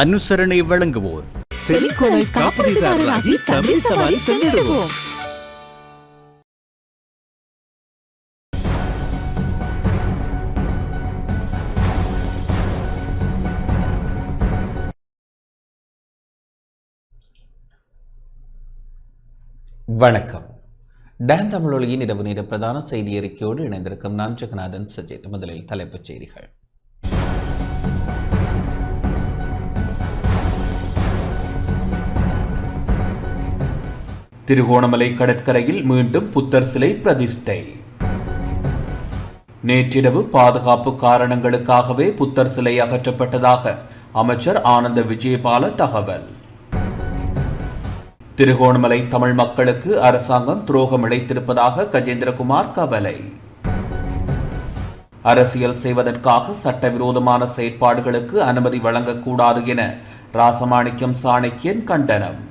அனுசரணை வழங்குவோர் வணக்கம். டான் தமிழொலியின் இரவு நேர பிரதான செய்தி அறிக்கையோடு இணைந்திருக்கும் நான் ஜெகநாதன் சஜித். முதலில் தலைப்புச் செய்திகள். திருகோணமலை கடற்கரையில் மீண்டும் புத்தர் சிலை பிரதிஷ்டை. நேற்றிரவு பாதுகாப்பு காரணங்களுக்காகவே புத்தர் சிலை அகற்றப்பட்டதாக அமைச்சர் ஆனந்த விஜயபால தகவல். திருகோணமலை தமிழ் மக்களுக்கு அரசாங்கம் துரோகம் இழைத்திருப்பதாக கஜேந்திரகுமார் கவலை. அரசியல் செய்வதற்காக சட்டவிரோதமான செயற்பாடுகளுக்கு அனுமதி வழங்கக்கூடாது என ராசமாணிக்கம் சாணக்கியன் கண்டனம்.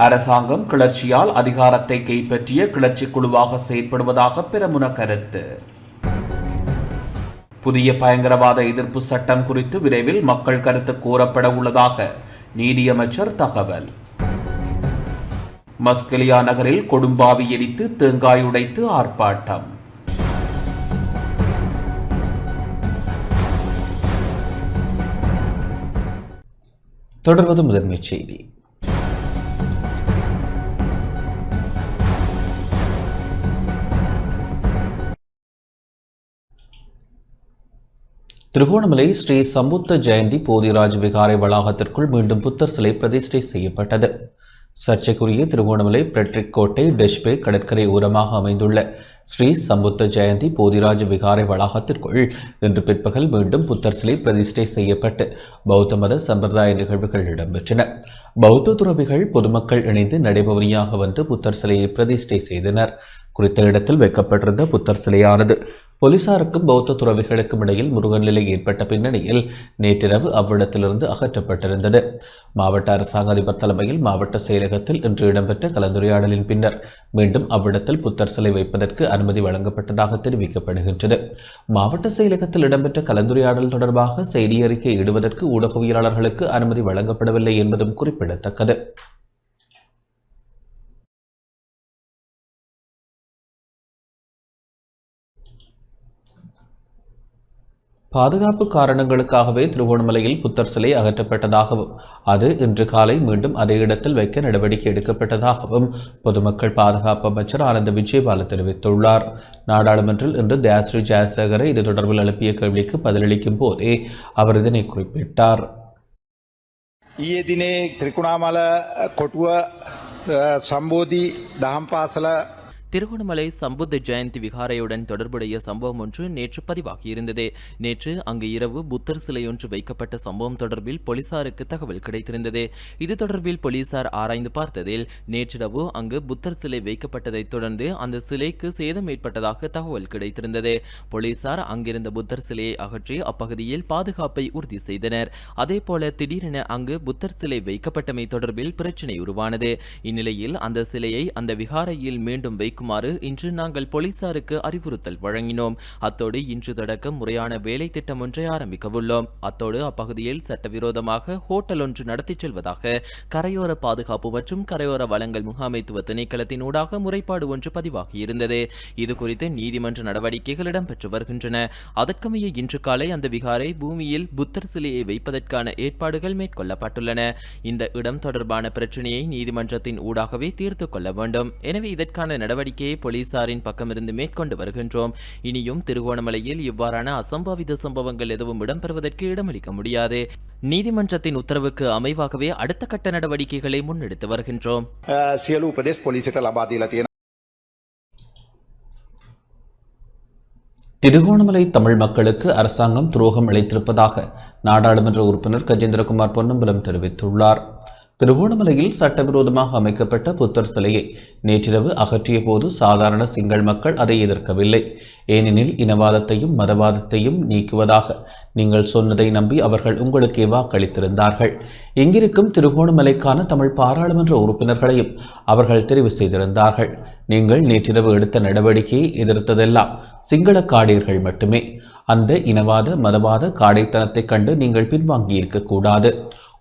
அரசாங்கம் கிளர்ச்சியால் அதிகாரத்தை கைப்பற்றிய கிளர்ச்சி குழுவாக செயற்படுவதாக பிரமுன கருத்து. புதிய பயங்கரவாத எதிர்ப்பு சட்டம் குறித்து விரைவில் மக்கள் கருத்து கோரப்பட உள்ளதாக நீதியமைச்சர் தகவல். மஸ்கெலியா நகரில் கொடும்பாவி எரித்து தேங்காய் உடைத்து ஆர்ப்பாட்டம். தொடர்வது முதன்மைச் செய்தி. திருகோணமலை ஸ்ரீ சம்புத்த ஜெயந்தி போதிராஜ் விகாரை வளாகத்திற்குள் மீண்டும் புத்தர் சிலை பிரதிஷ்டை செய்யப்பட்டது. சர்ச்சைக்குரிய திருகோணமலை பிரெட்ரிக் கோட்டை டெஷ்பே கடற்கரை ஓரமாக அமைந்துள்ள ஸ்ரீ சம்புத்த ஜெயந்தி போதிராஜ் விகாரை வளாகத்திற்குள் இன்று பிற்பகல் மீண்டும் புத்தர் சிலை பிரதிஷ்டை செய்யப்பட்டு பௌத்த மத சம்பிரதாய நிகழ்வுகள் இடம்பெற்றன. பௌத்த துறவிகள் பொதுமக்கள் இணைந்து நடைபவனியாக வந்து புத்தர் சிலையை பிரதிஷ்டை செய்தனர். குறித்த இடத்தில் வைக்கப்பட்டிருந்த புத்தர் சிலையானது போலீசாருக்கும் பௌத்த துறவிகளுக்கும் இடையில் முருகன் நிலை ஏற்பட்ட பின்னணியில் நேற்றிரவு அவ்விடத்திலிருந்து அகற்றப்பட்டிருந்தது. மாவட்ட அரசாங்க அதிபர் தலைமையில் மாவட்ட செயலகத்தில் இன்று இடம்பெற்ற கலந்துரையாடலின் பின்னர் மீண்டும் அவ்விடத்தில் புத்தர் சிலை வைப்பதற்கு அனுமதி வழங்கப்பட்டதாக தெரிவிக்கப்படுகின்றது. மாவட்ட செயலகத்தில் இடம்பெற்ற கலந்துரையாடல் தொடர்பாக செய்தி அறிக்கை இடுவதற்கு ஊடகவியலாளர்களுக்கு அனுமதி வழங்கப்படவில்லை என்பதும் குறிப்பிடத்தக்கது. பாதுகாப்பு காரணங்களுக்காகவே திருகோணமலையில் புத்தர் சிலை அகற்றப்பட்டதாகவும் அது இன்று காலை மீண்டும் அதே இடத்தில் வைக்க நடவடிக்கை எடுக்கப்பட்டதாகவும் பொதுமக்கள் பாதுகாப்பு அமைச்சர் ஆனந்த விஜயபால தெரிவித்துள்ளார். நாடாளுமன்றில் இன்று தயாஸ்ரீ ஜெயசேகர இது தொடர்பில் எழுப்பிய கேள்விக்கு பதிலளிக்கும் போதே அவர் இதனை குறிப்பிட்டார். ඊයේ දිනේ ත්‍රිකුණාමල කොටුව සම්බෝධි දහම් පාසල திருகோணமலை சம்புத்த ஜெயந்தி விகாரையுடன் தொடர்புடைய சம்பவம் ஒன்று நேற்று பதிவாகியிருந்தது. நேற்று அங்கு இரவு புத்தர் சிலை ஒன்று வைக்கப்பட்ட சம்பவம் தொடர்பில் போலீசாருக்கு தகவல் கிடைத்திருந்தது. இது தொடர்பில் போலீசார் ஆராய்ந்து பார்த்ததில் நேற்றிரவு அங்கு புத்தர் சிலை வைக்கப்பட்டதைத் தொடர்ந்து அந்த சிலைக்கு சேதம் ஏற்பட்டதாக தகவல் கிடைத்திருந்தது. போலீசார் அங்கிருந்த புத்தர் சிலையை அகற்றி அப்பகுதியில் பாதுகாப்பை உறுதி செய்தனர். அதேபோல திடீரென அங்கு புத்தர் சிலை வைக்கப்பட்டமை தொடர்பில் பிரச்சினை உருவானது. இந்நிலையில் அந்த சிலையை அந்த விகாரையில் மீண்டும் வைக்கும் இன்று நாங்கள் போலீசாருக்கு அறிவுறுத்தல் வழங்கினோம். அத்தோடு இன்று தொடக்கம் முறையான வேலை திட்டம் ஒன்றை ஆரம்பிக்க உள்ளோம். அத்தோடு அப்பகுதியில் சட்டவிரோதமாக ஹோட்டல் ஒன்று நடத்தி செல்வதாக கரையோர பாதுகாப்பு மற்றும் கரையோர வளங்கள் முகாமைத்துவ திணைக்களத்தின் ஊடாக முறைப்பாடு ஒன்று பதிவாகியிருந்தது. இதுகுறித்து நீதிமன்ற நடவடிக்கைகள் இடம்பெற்று வருகின்றன. அதற்கமைய இன்று காலை அந்த விகாரை பூமியில் புத்தர் சிலையை வைப்பதற்கான ஏற்பாடுகள் மேற்கொள்ளப்பட்டுள்ளன. இந்த இடம் தொடர்பான பிரச்சினையை நீதிமன்றத்தின் ஊடாகவே தீர்த்து கொள்ள வேண்டும். எனவே இதற்கான நடவடிக்கையை போலீசாரின் பக்கமிருந்து மேற்கொண்டு வருகின்றோம். இனியும் திருகோணமலையில் இவ்வாறான அசம்பாவித சம்பவங்கள் எதுவும் இடம்பெறுவதற்கு இடமளிக்க முடியாது. நீதிமன்றத்தின் உத்தரவுக்கு அமைவாகவே அடுத்த கட்ட நடவடிக்கைகளை முன்னெடுத்து வருகின்றோம். திருகோணமலை தமிழ் மக்களுக்கு அரசாங்கம் துரோகம் இழைத்திருப்பதாக நாடாளுமன்ற உறுப்பினர் கஜேந்திரகுமார் பொன்னம்பலம் தெரிவித்துள்ளார். திருகோணமலையில் சட்டவிரோதமாக அமைக்கப்பட்ட புத்தர் சிலையை நேற்றிரவு அகற்றிய போது சாதாரண சிங்கள் மக்கள் அதை எதிர்க்கவில்லை. ஏனெனில் இனவாதத்தையும் மதவாதத்தையும் நீக்குவதாக நீங்கள் சொன்னதை நம்பி அவர்கள் உங்களுக்கே வாக்களித்திருந்தார்கள். எங்கிருக்கும் திருகோணமலைக்கான தமிழ் பாராளுமன்ற உறுப்பினர்களையும் அவர்கள் தெரிவு செய்திருந்தார்கள். நீங்கள் நேற்றிரவு எடுத்த நடவடிக்கையை எதிர்த்ததெல்லாம் சிங்கள காடியர்கள் மட்டுமே. அந்த இனவாத மதவாத காடைத்தனத்தைக் கண்டு நீங்கள் பின்வாங்கி இருக்கக்கூடாது.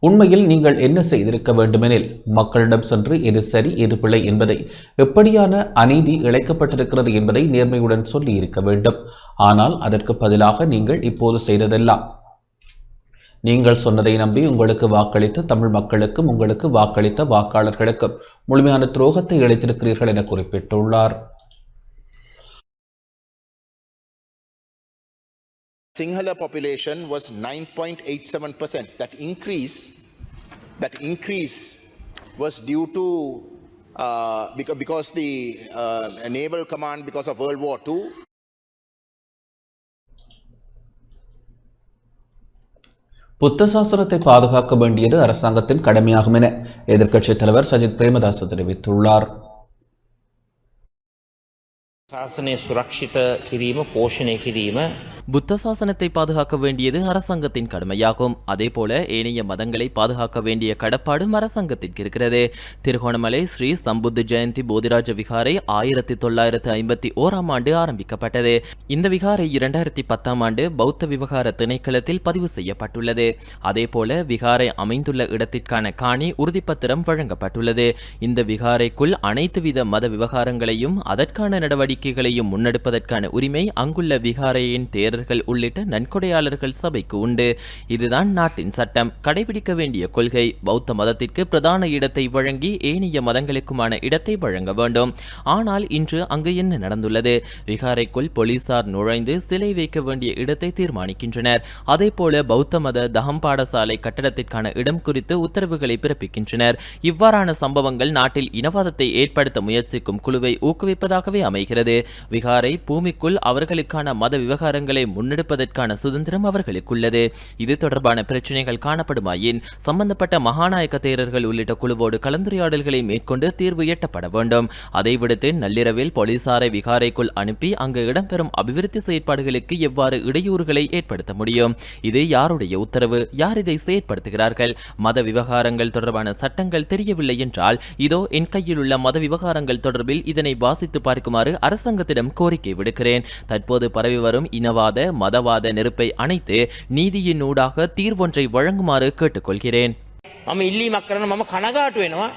உண்மையில் நீங்கள் என்ன செய்திருக்க வேண்டுமெனில் மக்களிடம் சென்று எது சரி எது பிழை என்பதை, எப்படியான அநீதி இழைக்கப்பட்டிருக்கிறது என்பதை நேர்மையுடன் சொல்லி இருக்க வேண்டும். ஆனால் அதற்கு பதிலாக நீங்கள் இப்போது செய்ததெல்லாம் நீங்கள் சொன்னதை நம்பி உங்களுக்கு வாக்களித்த தமிழ் மக்களுக்கும் உங்களுக்கு வாக்களித்த வாக்காளர்களுக்கும் முழுமையான துரோகத்தை இழைத்திருக்கிறீர்கள் என குறிப்பிட்டுள்ளார். Sinhala population was 9.87%. That increase was due to because the naval command, because of World War II. புத்த சாசனத்தை பாதுகாக்க வேண்டியது அரசாங்கத்தின் கடமையாகும் என எதிர்க்கட்சித் தலைவர் சஜித் பிரேமதாச தெரிவித்துள்ளார். ශාසනය සුරක්ෂිත කිරීම පෝෂණය කිරීම புத்த சாசனத்தை பாதுகாக்க வேண்டியது அரசாங்கத்தின் கடமையாகும். அதேபோல ஏனைய மதங்களை பாதுகாக்க வேண்டிய கடப்பாடும் அரசாங்கத்திற்கு இருக்கிறது. திருகோணமலை ஸ்ரீ சம்புத்த ஜெயந்தி போதிராஜ விகாரை 1951 ஆண்டு ஆரம்பிக்கப்பட்டது. இந்த விகாரை 2010 ஆண்டு பௌத்த விவகார திணைக்களத்தில் பதிவு செய்யப்பட்டுள்ளது. அதேபோல விகாரை அமைந்துள்ள இடத்திற்கான காணி உறுதிப்பத்திரம் வழங்கப்பட்டுள்ளது. இந்த விகாரைக்குள் அனைத்து வித மத விவகாரங்களையும் அதற்கான நடவடிக்கைகளையும் முன்னெடுப்பதற்கான உரிமை அங்குள்ள விகாரையின் தேரர்கள் உள்ளிட்ட நன்கொடையாளர்கள் சபைக்கு உண்டு. இதுதான் நாட்டின் சட்டம். கடைபிடிக்க வேண்டிய கொள்கை. பௌத்த மதத்திற்கு பிரதான இடத்தை வழங்கி ஏனைய மதங்களுக்குமான இடத்தை வழங்க வேண்டும். ஆனால் இன்று அங்கு என்ன நடந்துள்ளது? விகாரைக்குள் போலீசார் நுழைந்து சிலை வைக்க வேண்டிய இடத்தை தீர்மானிக்கின்றனர். அதேபோல பௌத்த மத தகம் பாடசாலை கட்டடத்திற்கான இடம் குறித்து உத்தரவுகளை பிறப்பிக்கின்றனர். இவ்வாறான சம்பவங்கள் நாட்டில் இனவாதத்தை ஏற்படுத்த முயற்சிக்கும் குழுவை ஊக்குவிப்பதாகவே அமைகிறது. விகாரை பூமிக்குள் அவர்களுக்கான மத விவகாரங்களை முன்னெடுப்பதற்கான சுதந்திரம் அவர்களுக்குள்ளது. இது தொடர்பான பிரச்சனைகள் காணப்படுமாயின் சம்பந்தப்பட்ட மகாநாயக்க தேரர்கள் உள்ளிட்ட குழுவோடு கலந்துரையாடல்களை மேற்கொண்டு தீர்வு எட்டப்பட வேண்டும். அதை விடுத்து நள்ளிரவில் போலீசாரை விகாரைக்குள் அனுப்பி அங்கு இடம்பெறும் அபிவிருத்தி செயற்பாடுகளுக்கு எவ்வாறு இடையூறுகளை ஏற்படுத்த முடியும்? இது யாருடைய உத்தரவு? யார் இதை செயற்படுத்துகிறார்கள்? மத விவகாரங்கள் தொடர்பான சட்டங்கள் தெரியவில்லை என்றால் இதோ என் கையில் உள்ள மத விவகாரங்கள் தொடர்பில் இதனை வாசித்து பார்க்குமாறு அரசாங்கத்திடம் கோரிக்கை விடுக்கிறேன். தற்போது பரவி வரும் இனவாத மதவாத நெருப்பை அணைத்து நீதியின் ஊடாக தீர்வொன்றை வழங்குமாறு கேட்டுக்கொள்கிறேன். මම ඉල්ලීමක් කරන මම කනගාටු වෙනවා.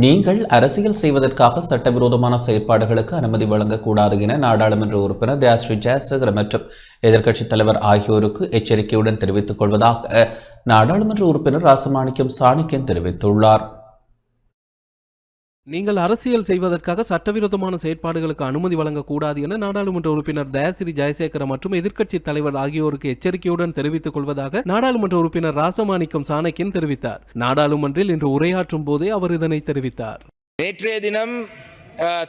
நீங்கள் அரசியல் செய்வதற்காக சட்டவிரோதமான செயற்பாடுகளுக்கு அனுமதி வழங்கக்கூடாது என நாடாளுமன்ற உறுப்பினர் தயாஸ்ரீ ஜெயசேகர மற்றும் எதிர்க்கட்சித் தலைவர் ஆகியோருக்கு எச்சரிக்கையுடன் தெரிவித்துக் கொள்வதாக நாடாளுமன்ற உறுப்பினர் ராசமாணிக்கம் சாணக்கியன் தெரிவித்துள்ளார். நீங்கள் அரசியல் செய்வதற்காக சட்டவிரோதமான செயற்பாடுகளுக்கு அனுமதி வழங்கக்கூடாது என நாடாளுமன்ற உறுப்பினர் தயாசிரி ஜெயசேகர மற்றும் எதிர்க்கட்சி தலைவர் ஆகியோருக்கு எச்சரிக்கையுடன் தெரிவித்துக் கொள்வதாக நாடாளுமன்ற உறுப்பினர் ராசமாணிக்கம் சாணக்கியன் தெரிவித்தார். நாடாளுமன்றில் இன்று உரையாற்றும் போதே அவர் இதனை தெரிவித்தார். நேற்றைய தினம்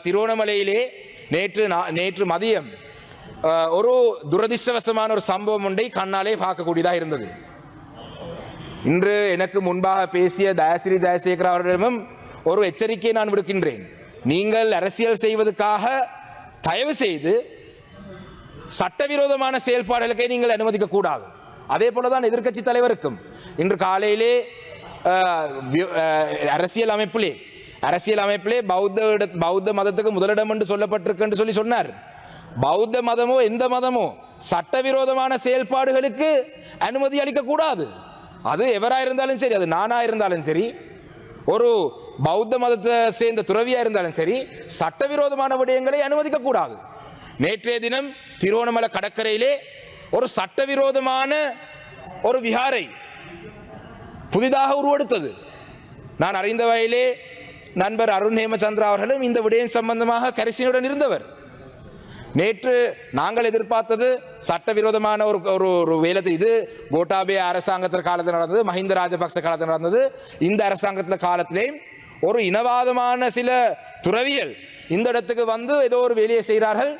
திருவோணமலையிலே நேற்று மதியம் ஒரு துரதிர்ஷ்டவசமான ஒரு சம்பவம் ஒன்றை கண்ணாலே பார்க்கக்கூடியதாக இருந்தது. இன்று எனக்கு முன்பாக பேசிய தயாசிரி ஜெயசேகர அவர்களிடமும் ஒரு எச்சரிக்கையை நான் விடுக்கின்றேன். நீங்கள் அரசியல் செய்வதற்காக தயவு செய்து சட்டவிரோதமான செயல்பாடுகளுக்கு நீங்கள் அனுமதிக்க கூடாது. அதே போலதான் எதிர்க்கட்சி தலைவருக்கும் இன்று காலையிலே அரசியல் அமைப்பிலே பௌத்த மதத்துக்கு முதலிடம் என்று சொல்லப்பட்டிருக்கு என்று சொன்னார். பௌத்த மதமோ எந்த மதமோ சட்டவிரோதமான செயல்பாடுகளுக்கு அனுமதி அளிக்க கூடாது. அது எவராக இருந்தாலும் சரி, அது நானா இருந்தாலும் சரி, ஒரு பௌத்த மதத்தை சேர்ந்த துறவியா இருந்தாலும் சரி, சட்டவிரோதமான விடயங்களை அனுமதிக்க கூடாது. நேற்றைய தினம் திருவோணமலை கடற்கரையிலே ஒரு சட்டவிரோதமான ஒரு விகாரை புதிதாக உருவெடுத்தது. நான் அறிந்த வகையிலே நண்பர் அருண் ஹேமச்சந்திரா அவர்களும் இந்த விடயம் சம்பந்தமாக கரிசனையுடன் இருந்தவர். நேற்று நாங்கள் எதிர்பார்த்தது சட்டவிரோதமான ஒரு வேலை. இது கோட்டாபய அரசாங்கத்தின் காலத்தில் நடந்தது, மஹிந்த ராஜபக்ச காலத்தில் நடந்தது. இந்த அரசாங்கத்தில் காலத்திலே ஒரு இனவாதமான சில துறவியல் இந்த இடத்துக்கு வந்து ஏதோ ஒரு வேலையை செய்கிறார்கள்.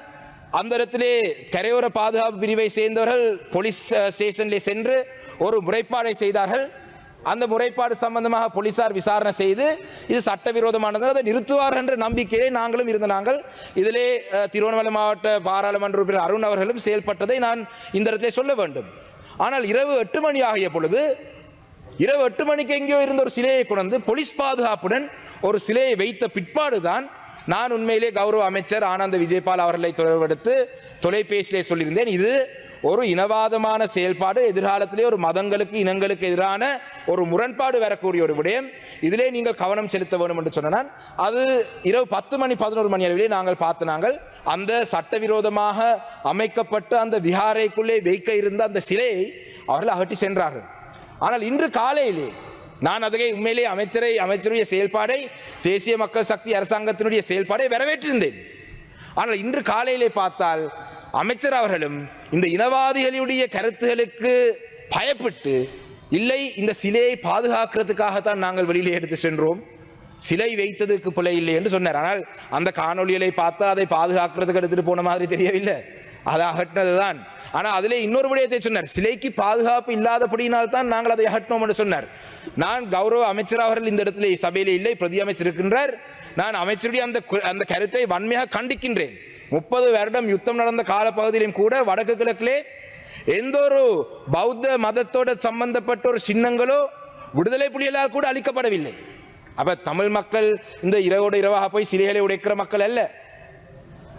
அந்த இடத்திலே கரையோர பாதுகாப்பு பிரிவை சேர்ந்தவர்கள் போலீஸ் ஸ்டேஷனிலே சென்று ஒரு முறைப்பாடை செய்தார்கள். அந்த முறைப்பாடு சம்பந்தமாக போலீசார் விசாரணை செய்து இது சட்டவிரோதமானது, அதை நிறுத்துவார் என்ற நம்பிக்கையை நாங்களும் இருந்த நாங்கள் இதிலே திருவண்ணாமலை மாவட்ட பாராளுமன்ற உறுப்பினர் அருண் அவர்களும் செயல்பட்டதை நான் இந்த இடத்திலே சொல்ல வேண்டும். ஆனால் இரவு 8 மணி ஆகிய பொழுது இரவு 8 மணிக்கு எங்கேயோ இருந்த ஒரு சிலையை கொண்டு போலீஸ் பாதுகாப்புடன் ஒரு சிலையை வைத்த பிற்பாடுதான் நான் உண்மையிலே கௌரவ அமைச்சர் ஆனந்த விஜயபால் அவர்களை தொடர்பெடுத்து தொலைபேசியிலே சொல்லியிருந்தேன். இது ஒரு இனவாதமான செயல்பாடு, எதிர்காலத்திலே ஒரு மதங்களுக்கு இனங்களுக்கு எதிரான ஒரு முரண்பாடு வரக்கூடிய ஒரு விடயம், இதிலே நீங்கள் கவனம் செலுத்த வேண்டும் என்று சொன்னால் அது இரவு 10 மணி 11 மணி அளவிலே நாங்கள் பார்த்து அந்த சட்டவிரோதமாக அமைக்கப்பட்ட அந்த விஹாரைக்குள்ளே வைக்க இருந்த அந்த சிலையை அவர்கள் அகற்றி சென்றார்கள். ஆனால் இன்று காலையிலே நான் அதை உண்மையிலே அமைச்சருடைய செயல்பாடை, தேசிய மக்கள் சக்தி அரசாங்கத்தினுடைய செயல்பாடை வரவேற்றிருந்தேன். ஆனால் இன்று காலையிலே பார்த்தால் அமைச்சர் அவர்களும் இந்த இனவாதிகளுடைய கருத்துகளுக்கு பயப்பட்டு, இல்லை இந்த சிலையை பாதுகாக்கிறதுக்காகத்தான் நாங்கள் வெளியிலே எடுத்து சென்றோம், சிலை வைத்ததுக்கு பிழை இல்லை என்று சொன்னார். ஆனால் அந்த காணொலிகளை பார்த்தா அதை பாதுகாக்கிறதுக்கு எடுத்துட்டு போன மாதிரி தெரியவில்லை, அதை அகற்றினதுதான். ஆனால் அதிலே இன்னொரு விடயத்தை சொன்னார், சிலைக்கு பாதுகாப்பு இல்லாதபடியினால்தான் நாங்கள் அதை அகற்றினோம் என்று சொன்னார். நான் கௌரவ அமைச்சர் அவர்கள் இந்த இடத்துல சபையிலே இல்லை, பிரதி அமைச்சர் இருக்கின்றார். நான் அமைச்சருடைய அந்த கருத்தை வன்மையாக கண்டிக்கின்றேன். 30 வருடம் யுத்தம் நடந்த காலப்பகுதியிலும் கூட வடக்கு கிழக்கிலே எந்த ஒரு பௌத்த மதத்தோட சம்பந்தப்பட்ட ஒரு சின்னங்களோ விடுதலை புலிகளால் கூட அளிக்கப்படவில்லை. அப்ப தமிழ் மக்கள் இந்த இரவோடு இரவாக போய் சிலைகளை உடைக்கிற மக்கள் அல்ல.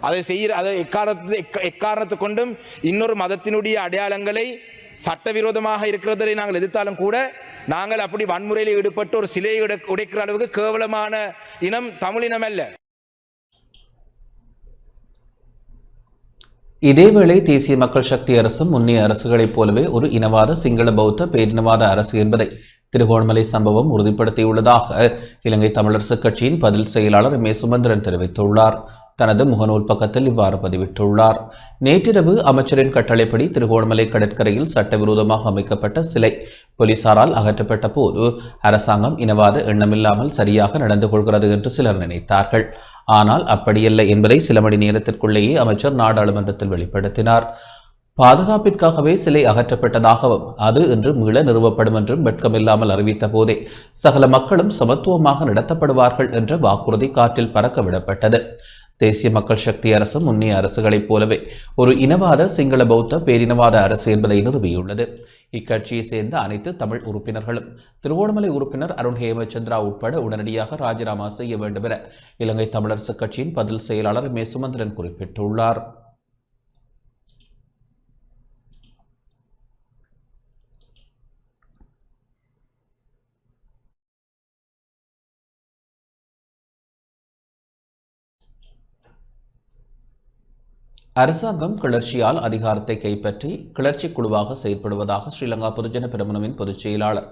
அதை எக்காரணத்தை கொண்டும் இன்னொரு மதத்தினுடைய அடையாளங்களை சட்டவிரோதமாக இருக்கிறதை நாங்கள் எதிர்த்தாலும் கூட நாங்கள் அப்படி வன்முறையில் ஈடுபட்டு ஒரு சிலையை உடைக்கிற அளவுக்கு கேவலமான இனம் தமிழினம் அல்ல. இதேவேளை தேசிய மக்கள் சக்தி அரசும் முன்னைய அரசுகளைப் போலவே ஒரு இனவாத சிங்கள பௌத்த பேரினவாத அரசு என்பதை திருகோணமலை சம்பவம் உறுதிப்படுத்தியுள்ளதாக இலங்கை தமிழரசுக் கட்சியின் பதில் செயலாளர் மே சுமந்திரன் தெரிவித்துள்ளார். தனது முகநூல் பக்கத்தில் இவ்வாறு பதிவிட்டுள்ளார். நேற்றிரவு அமைச்சரின் கட்டளைப்படி திருகோணமலை கடற்கரையில் சட்டவிரோதமாக அமைக்கப்பட்ட சிலை போலீசாரால் அகற்றப்பட்ட போது அரசாங்கம் இனவாத எண்ணமில்லாமல் சரியாக நடந்து கொள்கிறது என்று சிலர் நினைத்தார்கள். ஆனால் அப்படியல்ல என்பதை சில மணி நேரத்திற்குள்ளேயே அமைச்சர் நாடாளுமன்றத்தில் வெளிப்படுத்தினார். பாதுகாப்பிற்காகவே சிலை அகற்றப்பட்டதாகவும் அது இன்று மீள நிறுவப்படும் என்றும் வெட்கமில்லாமல் அறிவித்த போதே சகல மக்களும் சமத்துவமாக நடத்தப்படுவார்கள் என்ற வாக்குறுதி காற்றில் பறக்க விடப்பட்டது. தேசிய மக்கள் சக்தி அரசு முன்னைய அரசுகளைப் போலவே ஒரு இனவாத சிங்கள பௌத்த பேரினவாத அரசு என்பதை நிறுவியுள்ளது. இக்கட்சியை சேர்ந்த அனைத்து தமிழ் உறுப்பினர்களும் திருவோணமலை உறுப்பினர் அருண் ஹேமச்சந்திரா உட்பட உடனடியாக ராஜினாமா செய்ய வேண்டும் என இலங்கை தமிழரசுக் கட்சியின் பதில் செயலாளர் மே சுமந்திரன் குறிப்பிட்டுள்ளார். அரசாங்கம் கிளர்ச்சியால் அதிகாரத்தை கைப்பற்றி கிளர்ச்சி குழுவாக செயல்படுவதாக ஸ்ரீலங்கா பொதுஜன பெரமுனவின் பொதுச் செயலாளர்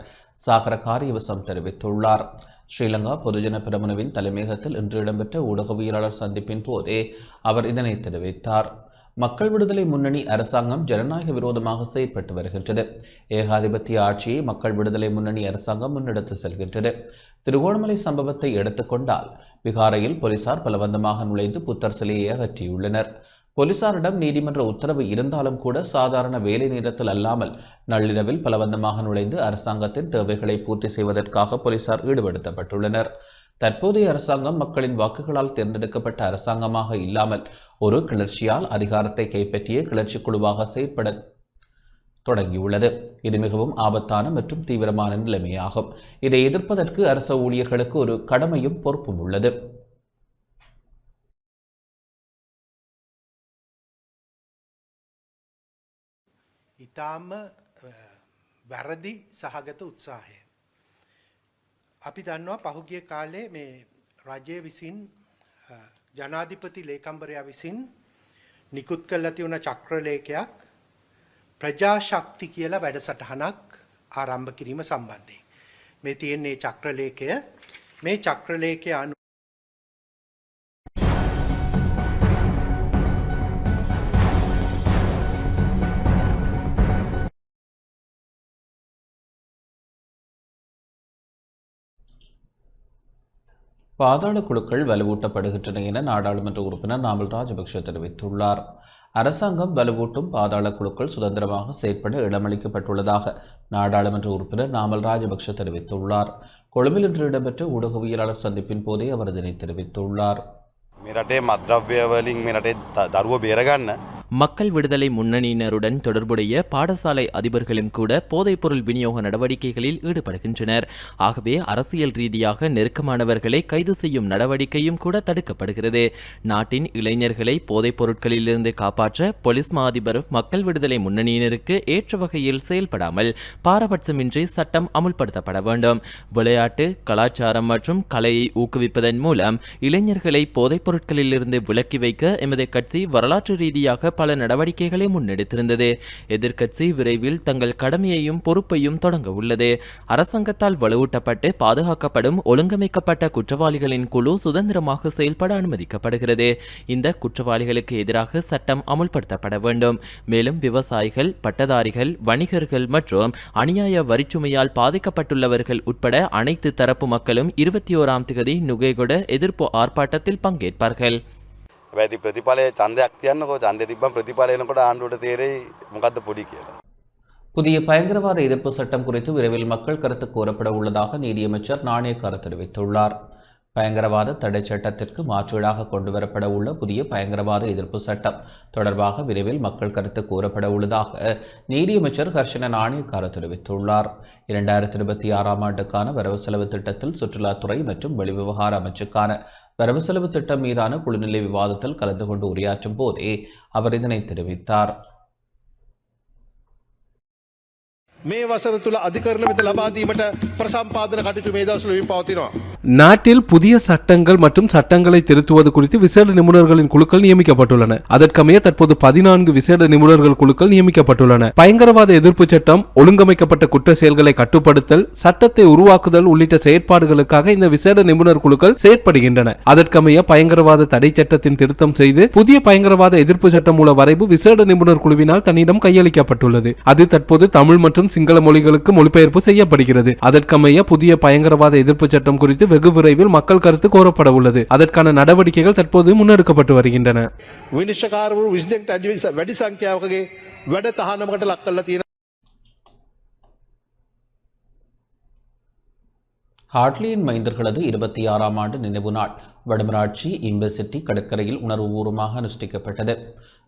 சாகர காரியவசம் தெரிவித்துள்ளார். ஸ்ரீலங்கா பொதுஜன பெரமுனவின் தலைமையகத்தில் இன்று இடம்பெற்ற ஊடகவியலாளர் சந்திப்பின் போதே அவர் இதனை தெரிவித்தார். மக்கள் விடுதலை முன்னணி அரசாங்கம் ஜனநாயக விரோதமாக செயல்பட்டு வருகின்றது. ஏகாதிபத்திய ஆட்சியை மக்கள் விடுதலை முன்னணி அரசாங்கம் முன்னெடுத்து செல்கின்றது. திருகோணமலை சம்பவத்தை எடுத்துக்கொண்டால் விகாரையில் போலீசார் பலவந்தமாக நுழைந்து புத்தர் சிலையை அகற்றியுள்ளனர். போலீசாரிடம் நீதிமன்ற உத்தரவு இருந்தாலும் கூட சாதாரண வேலை நேரத்தில் அல்லாமல் நள்ளிரவில் பலவந்தமாக நுழைந்து அரசாங்கத்தின் தேவைகளை பூர்த்தி செய்வதற்காக போலீசார் ஈடுபடுத்தப்பட்டுள்ளனர். தற்போதைய அரசாங்கம் மக்களின் வாக்குகளால் தேர்ந்தெடுக்கப்பட்ட அரசாங்கமாக இல்லாமல் ஒரு கிளர்ச்சியால் அதிகாரத்தை கைப்பற்றிய கிளர்ச்சி குழுவாக செயற்பட தொடங்கியுள்ளது. இது மிகவும் ஆபத்தான மற்றும் தீவிரமான நிலைமையாகும். இதை எதிர்ப்பதற்கு அரச ஊழியர்களுக்கு ஒரு கடமையும் பொறுப்பும் உள்ளது. ඉතාම වැරදි සහගත උත්සාහය. අපි දන්නවා පහුගිය කාලේ මේ රජය විසින් ජනාධිපති ලේකම්වරයා විසින් නිකුත් කරලා තියුණ චක්‍රලේඛයක් ප්‍රජාශක්ති කියලා වැඩසටහනක් ආරම්භ කිරීම සම්බන්ධයෙන්. මේ තියෙන්නේ චක්‍රලේඛය. මේ චක්‍රලේඛය අනුව பாதாள குழுக்கள் வலுவூட்டப்படுகின்றன என நாடாளுமன்ற உறுப்பினர் நாமல் ராஜபக்ஷ தெரிவித்துள்ளார். அரசாங்கம் வலுவூட்டும் பாதாள குழுக்கள் சுதந்திரமாக செயற்பட இடமளிக்கப்பட்டுள்ளதாக நாடாளுமன்ற உறுப்பினர் நாமல் ராஜபக்ஷ தெரிவித்துள்ளார். கொழும்பில் இன்று இடம்பெற்ற ஊடகவியலாளர் சந்திப்பின் போதே அவர் இதனை தெரிவித்துள்ளார். මේ රටේ මත්ද්‍රව්‍ය වලින් මේ රටේ දරුවෝ බේරගන්න மக்கள் விடுதலை முன்னணியினருடன் தொடர்புடைய பாடசாலை அதிபர்களும் கூட போதைப்பொருள் விநியோக நடவடிக்கைகளில் ஈடுபடுகின்றனர். ஆகவே அரசியல் ரீதியாக நெருக்கமானவர்களை கைது செய்யும் நடவடிக்கையும் கூட தடுக்கப்படுகிறது. நாட்டின் இளைஞர்களை போதைப் பொருட்களிலிருந்து காப்பாற்ற போலீஸ் மா அதிபர் மக்கள் விடுதலை முன்னணியினருக்கு ஏற்ற வகையில் செயல்படாமல் பாரபட்சமின்றி சட்டம் அமுல்படுத்தப்பட வேண்டும். விளையாட்டு, கலாச்சாரம் மற்றும் கலையை ஊக்குவிப்பதன் மூலம் இளைஞர்களை போதைப் பொருட்களிலிருந்து விலக்கி வைக்க எமது கட்சி வரலாற்று ரீதியாக பல நடவடிக்கைகளை முன்னெடுத்திருந்தது. எதிர்க்கட்சி விரைவில் தங்கள் கடமையையும் பொறுப்பையும் தொடங்க உள்ளது. அரசாங்கத்தால் வலுவூட்டப்பட்டு பாதுகாக்கப்படும் ஒழுங்கமைக்கப்பட்ட குற்றவாளிகளின் குழு சுதந்திரமாக செயல்பட அனுமதிக்கப்படுகிறது. இந்த குற்றவாளிகளுக்கு எதிராக சட்டம் அமுல்படுத்தப்பட வேண்டும். மேலும் விவசாயிகள், பட்டதாரிகள், வணிகர்கள் மற்றும் அநியாய வரிச்சுமையால் பாதிக்கப்பட்டுள்ளவர்கள் உட்பட அனைத்து தரப்பு மக்களும் 21ஆம் தேதி நுகேகொட எதிர்ப்பு ஆர்ப்பாட்டத்தில் பங்கேற்பார்கள். වැදි ප්‍රතිඵලය ඡන්දයක් තියන්නකෝ ඡන්දෙ තිබ්බම ප්‍රතිඵල එනකොට ආණ්ඩුවට තේරෙයි මොකද්ද පොඩි කියලා. புதிய பயங்கரவாத எதிர்ப்பு சட்டம் குறித்து விரைவில் மக்கள் கருத்து கோரப்பட உள்ளதாக நீதியமைச்சர் நாணயக்கார தெரிவித்துள்ளார். பயங்கரவாத தடை சட்டத்திற்கு மாற்றீடாக கொண்டுவரப்பட உள்ள புதிய பயங்கரவாத எதிர்ப்பு சட்டம் தொடர்பாக விரைவில் மக்கள் கருத்து கோரப்பட உள்ளதாக நீதியமைச்சர் ஹர்ஷன நாணயக்கார தெரிவித்துள்ளார். 2026ஆம் ஆண்டுக்கான வரவு செலவு திட்டத்தில் சுற்றுலாத்துறை மற்றும் வெளிவிவகார அமைச்சுக்கான வரவு செலவு திட்டம் மீதான குழுநிலை விவாதத்தில் கலந்து கொண்டு உரையாற்றும் போதே அவர் இதனை தெரிவித்தார். මේ වසර තුළ අධිකරණ වෙත ලබා දීමට ප්‍රසම්පාදන කටයුතු මේ දවස්වල පවතිනවා. நாட்டில் புதிய சட்டங்கள் மற்றும் சட்டங்களை திருத்துவது குறித்து விசேட நிபுணர்களின் குழுக்கள் நியமிக்கப்பட்டுள்ளன. அதற்கமைய தற்போது 14 விசேட நிபுணர்கள் குழுக்கள் நியமிக்கப்பட்டுள்ளன. பயங்கரவாத எதிர்ப்பு சட்டம், ஒழுங்கமைக்கப்பட்ட குற்ற செயல்களை கட்டுப்படுத்தல், சட்டத்தை உருவாக்குதல் உள்ளிட்ட செயற்பாடுகளுக்காக இந்த விசேட நிபுணர் குழுக்கள் செயற்படுகின்றன. அதற்கமைய பயங்கரவாத தடை சட்டத்தின் திருத்தம் செய்து புதிய பயங்கரவாத எதிர்ப்பு சட்டம் மூல வரைவு விசேட நிபுணர் குழுவினால் தன்னிடம் கையளிக்கப்பட்டுள்ளது. அது தற்போது தமிழ் மற்றும் சிங்கள மொழிகளுக்கு மொழிபெயர்ப்பு செய்யப்படுகிறது. அதற்கமைய புதிய பயங்கரவாத எதிர்ப்பு சட்டம் குறித்து வெகு விரைவில் மக்கள் கருத்து கோரப்பட உள்ளது. அதற்கான நடவடிக்கைகள் தற்போது முன்னெடுக்கப்பட்டு வருகின்றன. විනිශ්චයකාරවරු 22ට වැඩි සංඛ්‍යාවකගේ වැඩ තහනමකට ලක් කරලා තියෙනවා. ஹாட்லியின் மைந்தர்களது 26ஆம் ஆண்டு நினைவு நாள் வடமராட்சி இம்பசிட்டி கடற்கரையில் உணர்வுபூர்வமாக அனுஷ்டிக்கப்பட்டது.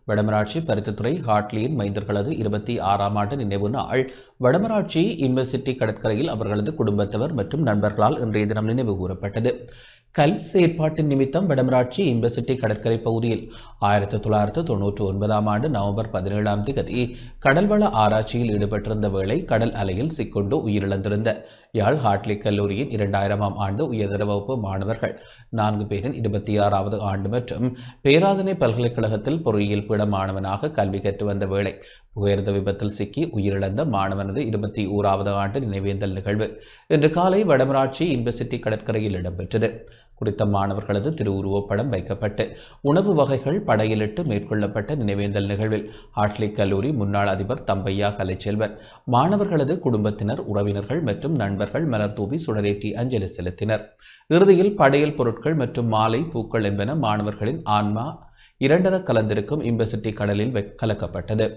வடமராட்சி பருத்தித்துறை ஹாட்லியின் மைந்தர்களது 26ஆம் ஆண்டு நினைவு நாள் வடமராட்சி இம்பசிட்டி கடற்கரையில் அவர்களது குடும்பத்தவர் மற்றும் நண்பர்களால் இன்றைய தினம் நினைவு கூறப்பட்டது. கல்வி செயற்பாட்டின் நிமித்தம் வடமராட்சி இம்பசிட்டி கடற்கரை பகுதியில் 1999ஆம் ஆண்டு நவம்பர் 17ஆம் தேதி கடல்வள ஆராய்ச்சியில் ஈடுபட்டிருந்த வேளை கடல் அலையில் சிக்கொண்டு உயிரிழந்திருந்த யாழ் ஹாட்லி கல்லூரியின் 2000ஆம் ஆண்டு உயர்தர வகுப்பு மாணவர்கள் 4 பேரின் 26வது ஆண்டு மற்றும் பேராதனை பல்கலைக்கழகத்தில் பொறியியல் பீட மாணவனாக கல்வி கற்று வந்த வேளை புகையிரத விபத்தில் சிக்கி உயிரிழந்த மாணவனது 21வது ஆண்டு நினைவேந்தல் நிகழ்வு இன்று காலை வடமராட்சி இம்பசிட்டி கடற்கரையில் இடம்பெற்றது. குறித்த மாணவர்களது திருவுருவப்படம் வைக்கப்பட்டு உணவு வகைகள் படையிலிட்டு மேற்கொள்ளப்பட்ட நினைவேந்தல் நிகழ்வில் ஹாட்லி கல்லூரி முன்னாள் அதிபர் தம்பையா கலைச்செல்வன், மாணவர்களது குடும்பத்தினர், உறவினர்கள் மற்றும் நண்பர்கள் மலர் தூவி சுடரேற்றி அஞ்சலி செலுத்தினர். இறுதியில் படையல் பொருட்கள் மற்றும் மாலை, பூக்கள் என்பன மாணவர்களின் ஆன்மா இரண்டர கலந்திருக்கும் இம்பசிட்டி கடலில் கலக்கப்பட்டது.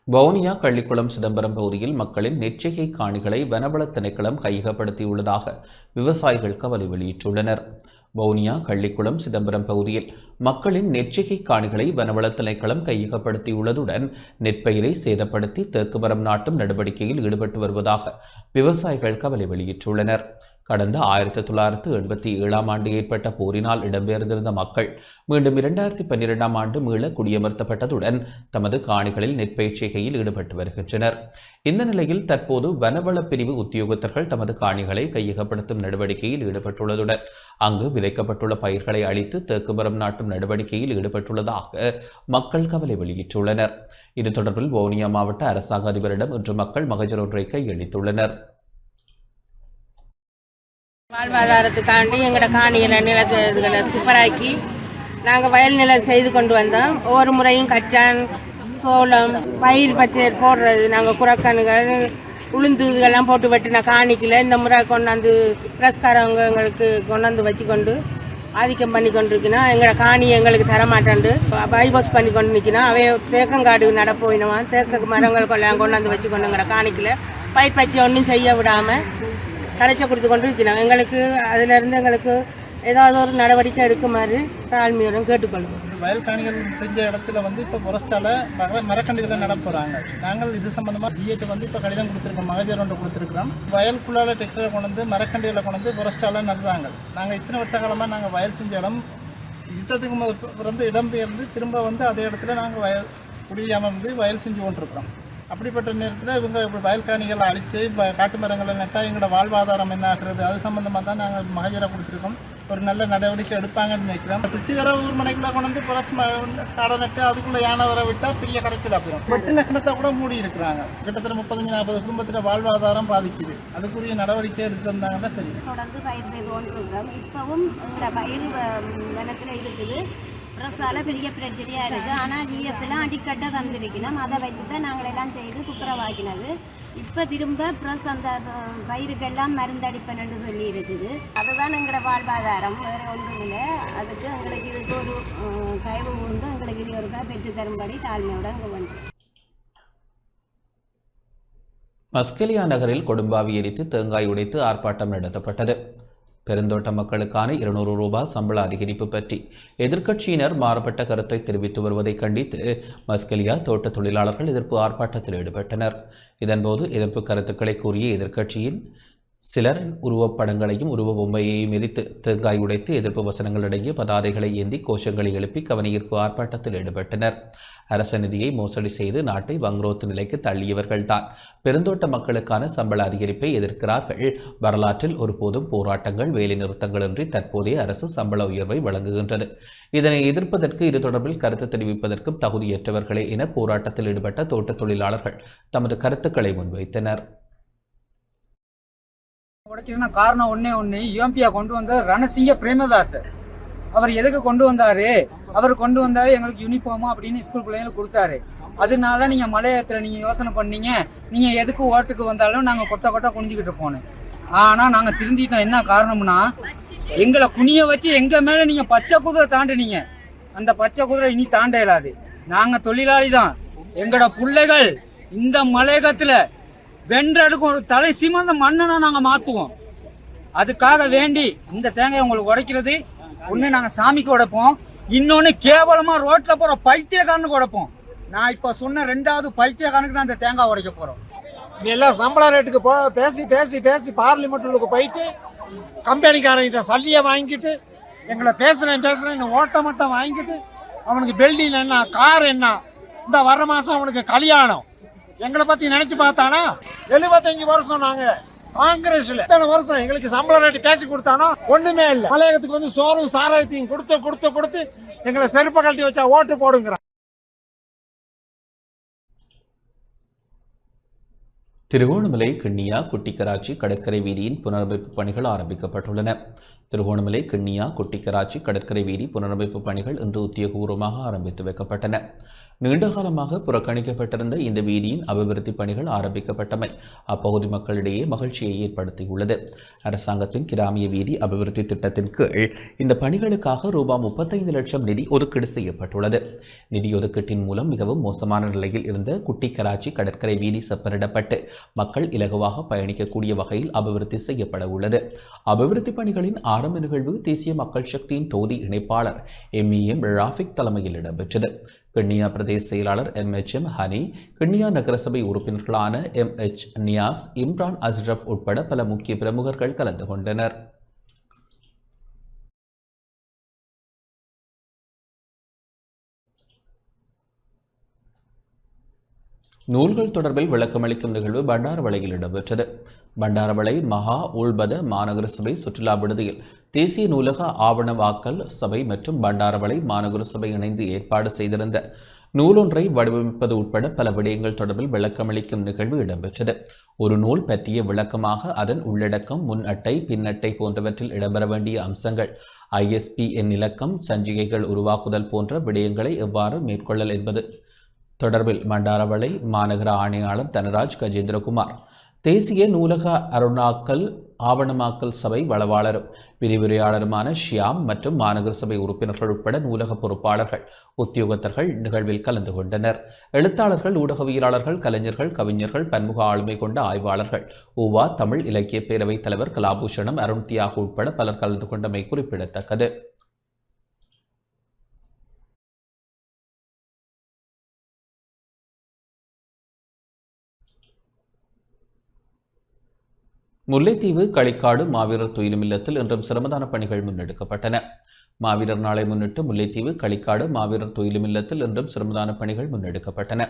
வவுனியா கள்ளிக்குளம் சிதம்பரம் பகுதியில் மக்களின் நெற்றிகை காணிகளை வனவள திணைக்களம் கையகப்படுத்தியுள்ளதாக விவசாயிகள் கவலை வெளியிட்டுள்ளனர். வவுனியா கள்ளிக்குளம் சிதம்பரம் பகுதியில் மக்களின் நெற்றிகை காணிகளை வனவள திணைக்களம் கையகப்படுத்தியுள்ளதுடன் நெற்பயிரை சேதப்படுத்தி தேக்குமரம் நாட்டும் நடவடிக்கையில் ஈடுபட்டு வருவதாக விவசாயிகள் கவலை வெளியிட்டுள்ளனர். கடந்த 1987ஆம் ஆண்டு ஏற்பட்ட போரினால் இடம்பெயர்ந்திருந்த மக்கள் மீண்டும் 2012ஆம் ஆண்டு மீள குடியமர்த்தப்பட்டதுடன் தமது காணிகளில் நெற்பயிர் செய்கையில் ஈடுபட்டு வருகின்றனர். இந்த நிலையில் தற்போது வனவள பிரிவு உத்தியோகத்தர்கள் தமது காணிகளை கையகப்படுத்தும் நடவடிக்கையில் ஈடுபட்டுள்ளதுடன் அங்கு விதைக்கப்பட்டுள்ள பயிர்களை அழித்து தேக்குமரம் நாட்டும் நடவடிக்கையில் ஈடுபட்டுள்ளதாக மக்கள் கவலை வெளியிட்டுள்ளனர். இது தொடர்பில் வவுனியா மாவட்ட அரசாங்க அதிபரிடம் இன்று மக்கள் மகஜர் ஒன்றை கையளித்துள்ளனர். வாழ்வாதாரத்துக்காண்டி எங்களோட காணிகளை நிலத்துகளை சூப்பராக்கி நாங்கள் வயல் நிலம் செய்து கொண்டு வந்தோம். ஒவ்வொரு முறையும் கச்சான், சோளம், பயிர் பச்சையர் போடுறது, நாங்கள் குரக்கணுகள், உளுந்து இதெல்லாம் போட்டு வெட்டின காணிக்கல இந்த முறை கொண்டாந்து பிரஸ்காரவங்க எங்களுக்கு கொண்டாந்து வச்சு கொண்டு ஆதிக்கம் பண்ணி கொண்டு இருக்குன்னா எங்களோட காணி எங்களுக்கு தரமாட்டேன் பைபாஸ் பண்ணி கொண்டு நிற்கினா அவைய தேக்கங்காடு நடப்போயினவா தேக்க மரங்கள் கொண்டாந்து வச்சு கொண்டு எங்களோட காணிக்கில் பயிர் பச்சை ஒன்றும் செய்ய விடாமல் கரைச்ச கொடுத்து கொண்டு இருக்கிறோம். எங்களுக்கு அதிலிருந்து எங்களுக்கு ஏதாவது ஒரு நடவடிக்கை எடுக்குமாறு தாழ்மையுடன் கேட்டுக்கொள்வோம். வயல் காணிகள் செஞ்ச இடத்துல இப்போ புரஸ்டால மரக்கண்டுகளை நட போகிறாங்க. நாங்கள் இது சம்பந்தமாக ஜிஏக்கு இப்போ கடிதம் கொடுத்துருக்கோம், மகஜர் ஒன்று கொடுத்துருக்குறோம். வயலுக்குள்ளால டிராக்டரை கொண்டு மரக்கண்டுகளை கொண்டு புரஸ்டால நடுறாங்க. நாங்கள் இத்தனை வருஷ காலமாக நாங்கள் வயல் செஞ்ச இடம் யுத்தத்துக்கு இடம்பெயர்ந்து திரும்ப அதே இடத்துல நாங்கள் வயல் குடியாமந்து வயல் செஞ்சு கொண்டிருக்கிறோம். அப்படிப்பட்ட நேரத்தில் இவங்க வயல் காணிகளை அழித்து காட்டு மரங்களை நட்டால் எங்களோட வாழ்வாதாரம் என்ன ஆகிறது, அது சம்மந்தமாக தான் நாங்கள் மகஜரை கொடுத்துருக்கோம். ஒரு நல்ல நடவடிக்கை எடுப்பாங்கன்னு நினைக்கிறோம். சுற்றி வர ஊர் மனைக்குள்ளே கொண்டு புரட்சி காடை நட்டு அதுக்குள்ளே யானை வர விட்டால் பெரிய கரைச்சல் போயிடும். வெட்டின கிணத்தை கூட மூடி இருக்கிறாங்க. கிட்டத்தட்ட 35-40 குடும்பத்தில் வாழ்வாதாரம் பாதிக்குது. அதுக்குரிய நடவடிக்கை எடுத்து வந்தாங்கன்னா சரி. தொடர்ந்து பயிர் செய்து கொண்டிருக்கிறோம். இப்பவும் எங்களோட பயிர் வனத்தில் இருக்குது. பிரசால பெரிய பிரச்சனையாக இருக்குது. ஆனால் ஜிஎஸ்லாம் அடிக்கட்ட தந்திருக்கணும். அதை வச்சு தான் நாங்கள் எல்லாம் செய்து துப்புரவாக்கினது. இப்போ திரும்ப ப்ளஸ் அந்த பயிருக்கெல்லாம் மருந்தடிப்பேன்னு சொல்லி இருக்குது. அதுதான் எங்களோட வாழ்வாதாரம், வேறு ஒன்றும் இல்லை. அதுக்கு எங்களுக்கு இதுக்கு ஒரு தயவு உண்டு. எங்களுக்கு இது ஒருக்கா பெற்று தரும்படி தாழ்மையோட அங்கே வந்து. மஸ்கெலியா நகரில் கொடும்பாவி எரித்து தேங்காய் உடைத்து ஆர்ப்பாட்டம் நடத்தப்பட்டது. பெருந்தோட்ட மக்களுக்கான 200 ரூபாய் சம்பள அதிகரிப்பு பற்றி எதிர்க்கட்சியினர் மாறுபட்ட கருத்தை தெரிவித்து வருவதை கண்டித்து மஸ்கெலியா தோட்ட தொழிலாளர்கள் எதிர்ப்பு ஆர்ப்பாட்டத்தில் ஈடுபட்டனர். இதன்போது எதிர்ப்பு கருத்துக்களை கூறிய எதிர்க்கட்சியின் சிலர் உருவப்படங்களையும் உருவ பொம்மையையும் எரித்து தேங்காய் உடைத்து எதிர்ப்பு வசனங்கள் அடங்கிய பதாதைகளை ஏந்தி கோஷங்களை எழுப்பி கவனஈர்ப்பு ஆர்ப்பாட்டத்தில் ஈடுபட்டனர். அரச நிதியை மோசடி செய்து நாட்டை வங்குரோத்து நிலைக்கு தள்ளியவர்கள்தான் பெருந்தோட்ட மக்களுக்கான சம்பள அதிகரிப்பை எதிர்க்கிறார்கள். வரலாற்றில் ஒருபோதும் போராட்டங்கள் வேலை நிறுத்தங்களின்றி தற்போதைய அரசு சம்பள உயர்வை வழங்குகின்றது. இதனை எதிர்ப்பதற்கு இது தொடர்பில் கருத்து தெரிவிப்பதற்கும் தகுதியற்றவர்களே என போராட்டத்தில் ஈடுபட்ட தோட்ட தொழிலாளர்கள் தமது கருத்துக்களை முன்வைத்தனர். காரணம் ஒண்ணு யூஎம்பியா கொண்டு வந்த ரணசிங்க பிரேமதாஸ் அவர் எதுக்கு கொண்டு வந்தாரு? அவர் கொண்டு வந்தாரு எங்களுக்கு யூனிஃபார்மா அப்படின்னு ஸ்கூல் பிள்ளைங்களுக்கு கொடுத்தாரு. அதனால நீங்க மலையத்துல நீங்க யோசனை பண்ணீங்க, நீங்க எதுக்கு ஓட்டுக்கு வந்தாலும் நாங்க கொட்ட குனிஞ்சுக்கிட்டு போனோம். ஆனா நாங்க திருந்திட்டோம். என்ன காரணம்னா எங்களை குனிய வச்சு எங்க மேல நீங்க பச்சை குதிரை தாண்டினீங்க. அந்த பச்சை குதிரை இனி தாண்ட இயலாது. நாங்க தொழிலாளி தான். எங்களோட பிள்ளைகள் இந்த மலையகத்துல வென்றடுக்கும் ஒரு தலை சிமந்த மண்ணனை நாங்க மாத்துவோம். அதுக்காக வேண்டி இந்த தேங்காய் உங்களுக்கு உடைக்கிறது ஒண்ணு நாங்க சாமிக்கு உடைப்போம், இன்னொன்னு கேவலமா ரோட்ல போற பைத்தியக்காரனுக்கு உடைப்போம். நான் இப்ப சொன்ன 2வது பைத்தியக்காரனுக்கு தான் இந்த தேங்காய் உடைக்க போறோம். எல்லாம் சம்பள ரேட்டுக்கு பேசி பேசி பேசி பார்லிமெண்ட்டுக்கு போயிட்டு கம்பெனிக்காரங்கிட்ட சல்லியை வாங்கிட்டு எங்களை பேசுறேன் ஓட்ட மட்டும் வாங்கிட்டு அவனுக்கு பில்டிங் என்ன கார் என்ன, இந்த வர மாசம் அவனுக்கு கல்யாணம். எங்களை பத்தி நினைச்சு பார்த்தானா 75 வருஷம் நாங்க காங்கிரஸ்ல இத்தனை வருஷம் எங்களுக்கு சம்பள ரேட்டு பேசி கொடுத்தானோ ஒண்ணுமே இல்லை. மலையகத்துக்கு வந்து சோறும் சாராயத்தையும் கொடுத்து எங்களை செருப்ப கழட்டி வச்சா ஓட்டு போடுங்கிறான். திருகோணமலை கிண்ணியா குட்டிக்கராச்சி கடற்கரை வீதியின் புனரமைப்பு பணிகள் ஆரம்பிக்கப்பட்டுள்ளன. திருகோணமலை கிண்ணியா குட்டிக்கராச்சி கடற்கரை வீதி புனரமைப்பு பணிகள் இன்று உத்தியோகபூர்வமாக ஆரம்பித்து வைக்கப்பட்டன. நீண்டகாலமாக புறக்கணிக்கப்பட்டிருந்த இந்த வீதியின் அபிவிருத்தி பணிகள் ஆரம்பிக்கப்பட்டமை அப்பகுதி மக்களிடையே மகிழ்ச்சியை ஏற்படுத்தியுள்ளது. அரசாங்கத்தின் கிராமிய வீதி அபிவிருத்தி திட்டத்தின் கீழ் இந்த பணிகளுக்காக ரூபாய் 35 லட்சம் நிதி ஒதுக்கீடு செய்யப்பட்டுள்ளது. நிதி ஒதுக்கீட்டின் மூலம் மிகவும் மோசமான நிலையில் இருந்த குட்டிக்கராச்சி கடற்கரை வீதி செப்பனிடப்பட்டு மக்கள் இலகுவாக பயணிக்கக்கூடிய வகையில் அபிவிருத்தி செய்யப்பட உள்ளது. அபிவிருத்தி பணிகளின் ஆரம்ப நிகழ்வு தேசிய மக்கள் சக்தியின் தொகுதி இணைப்பாளர் MEM ராஃபிக் தலைமையில் இடம்பெற்றது. கிண்ணியா பிரதேச செயலாளர் MHM ஹனி, கிண்ணியா நகரசபை உறுப்பினர்களான MH நியாஸ், இம்ரான் அஸ்ரப் உட்பட பல முக்கிய பிரமுகர்கள் கலந்து கொண்டனர். நூல்கள் தொடர்பில் விளக்கமளிக்கும் நிகழ்வு பண்டாரவளையில் இடம்பெற்றது. பண்டாரவளை மகா உள்பத மாநகர சபை சுற்றுலா விடுதியில் தேசிய நூலக ஆவணவாக்கல் சபை மற்றும் பண்டாரவளை மாநகர சபை இணைந்து ஏற்பாடு செய்திருந்த நூலொன்றை வடிவமைப்பது உட்பட பல விடயங்கள் தொடர்பில் விளக்கமளிக்கும் நிகழ்வு இடம்பெற்றது. ஒரு நூல் பற்றிய விளக்கமாக அதன் உள்ளடக்கம், முன் அட்டை, பின்னட்டை போன்றவற்றில் இடம்பெற வேண்டிய அம்சங்கள், ISBN இலக்கம், சஞ்சிகைகள் உருவாக்குதல் போன்ற விடயங்களை எவ்வாறு மேற்கொள்ளல் என்பது தொடர்பில் பண்டாரவளை மாநகர ஆணையாளர் தனராஜ் கஜேந்திரகுமார், தேசிய நூலக அருணாக்கல் ஆவணமாக்கல் சபை வளவாளரும் விரிவுரையாளருமான ஷியாம் மற்றும் மாநகர சபை உறுப்பினர்கள் உட்பட நூலக பொறுப்பாளர்கள் உத்தியோகத்தர்கள் நிகழ்வில் கலந்து கொண்டனர். எழுத்தாளர்கள், ஊடகவியலாளர்கள், கலைஞர்கள், கவிஞர்கள், பன்முக ஆளுமை கொண்ட ஆய்வாளர்கள், ஊவா தமிழ் இலக்கிய பேரவைத் தலைவர் கலாபூஷணம், அருண் தியாகு உட்பட பலர் கலந்து கொண்டமை குறிப்பிடத்தக்கது. முல்லைத்தீவு களிக்காடு மாவீரர் துயிலும் இல்லத்தில் இன்றும் சிரமதான பணிகள் முன்னெடுக்கப்பட்டன. மாவீரர் நாளை முன்னிட்டு முல்லைத்தீவு களிக்காடு மாவீரர் துயிலும் இல்லத்தில் இன்றும் சிரமதான பணிகள் முன்னெடுக்கப்பட்டன.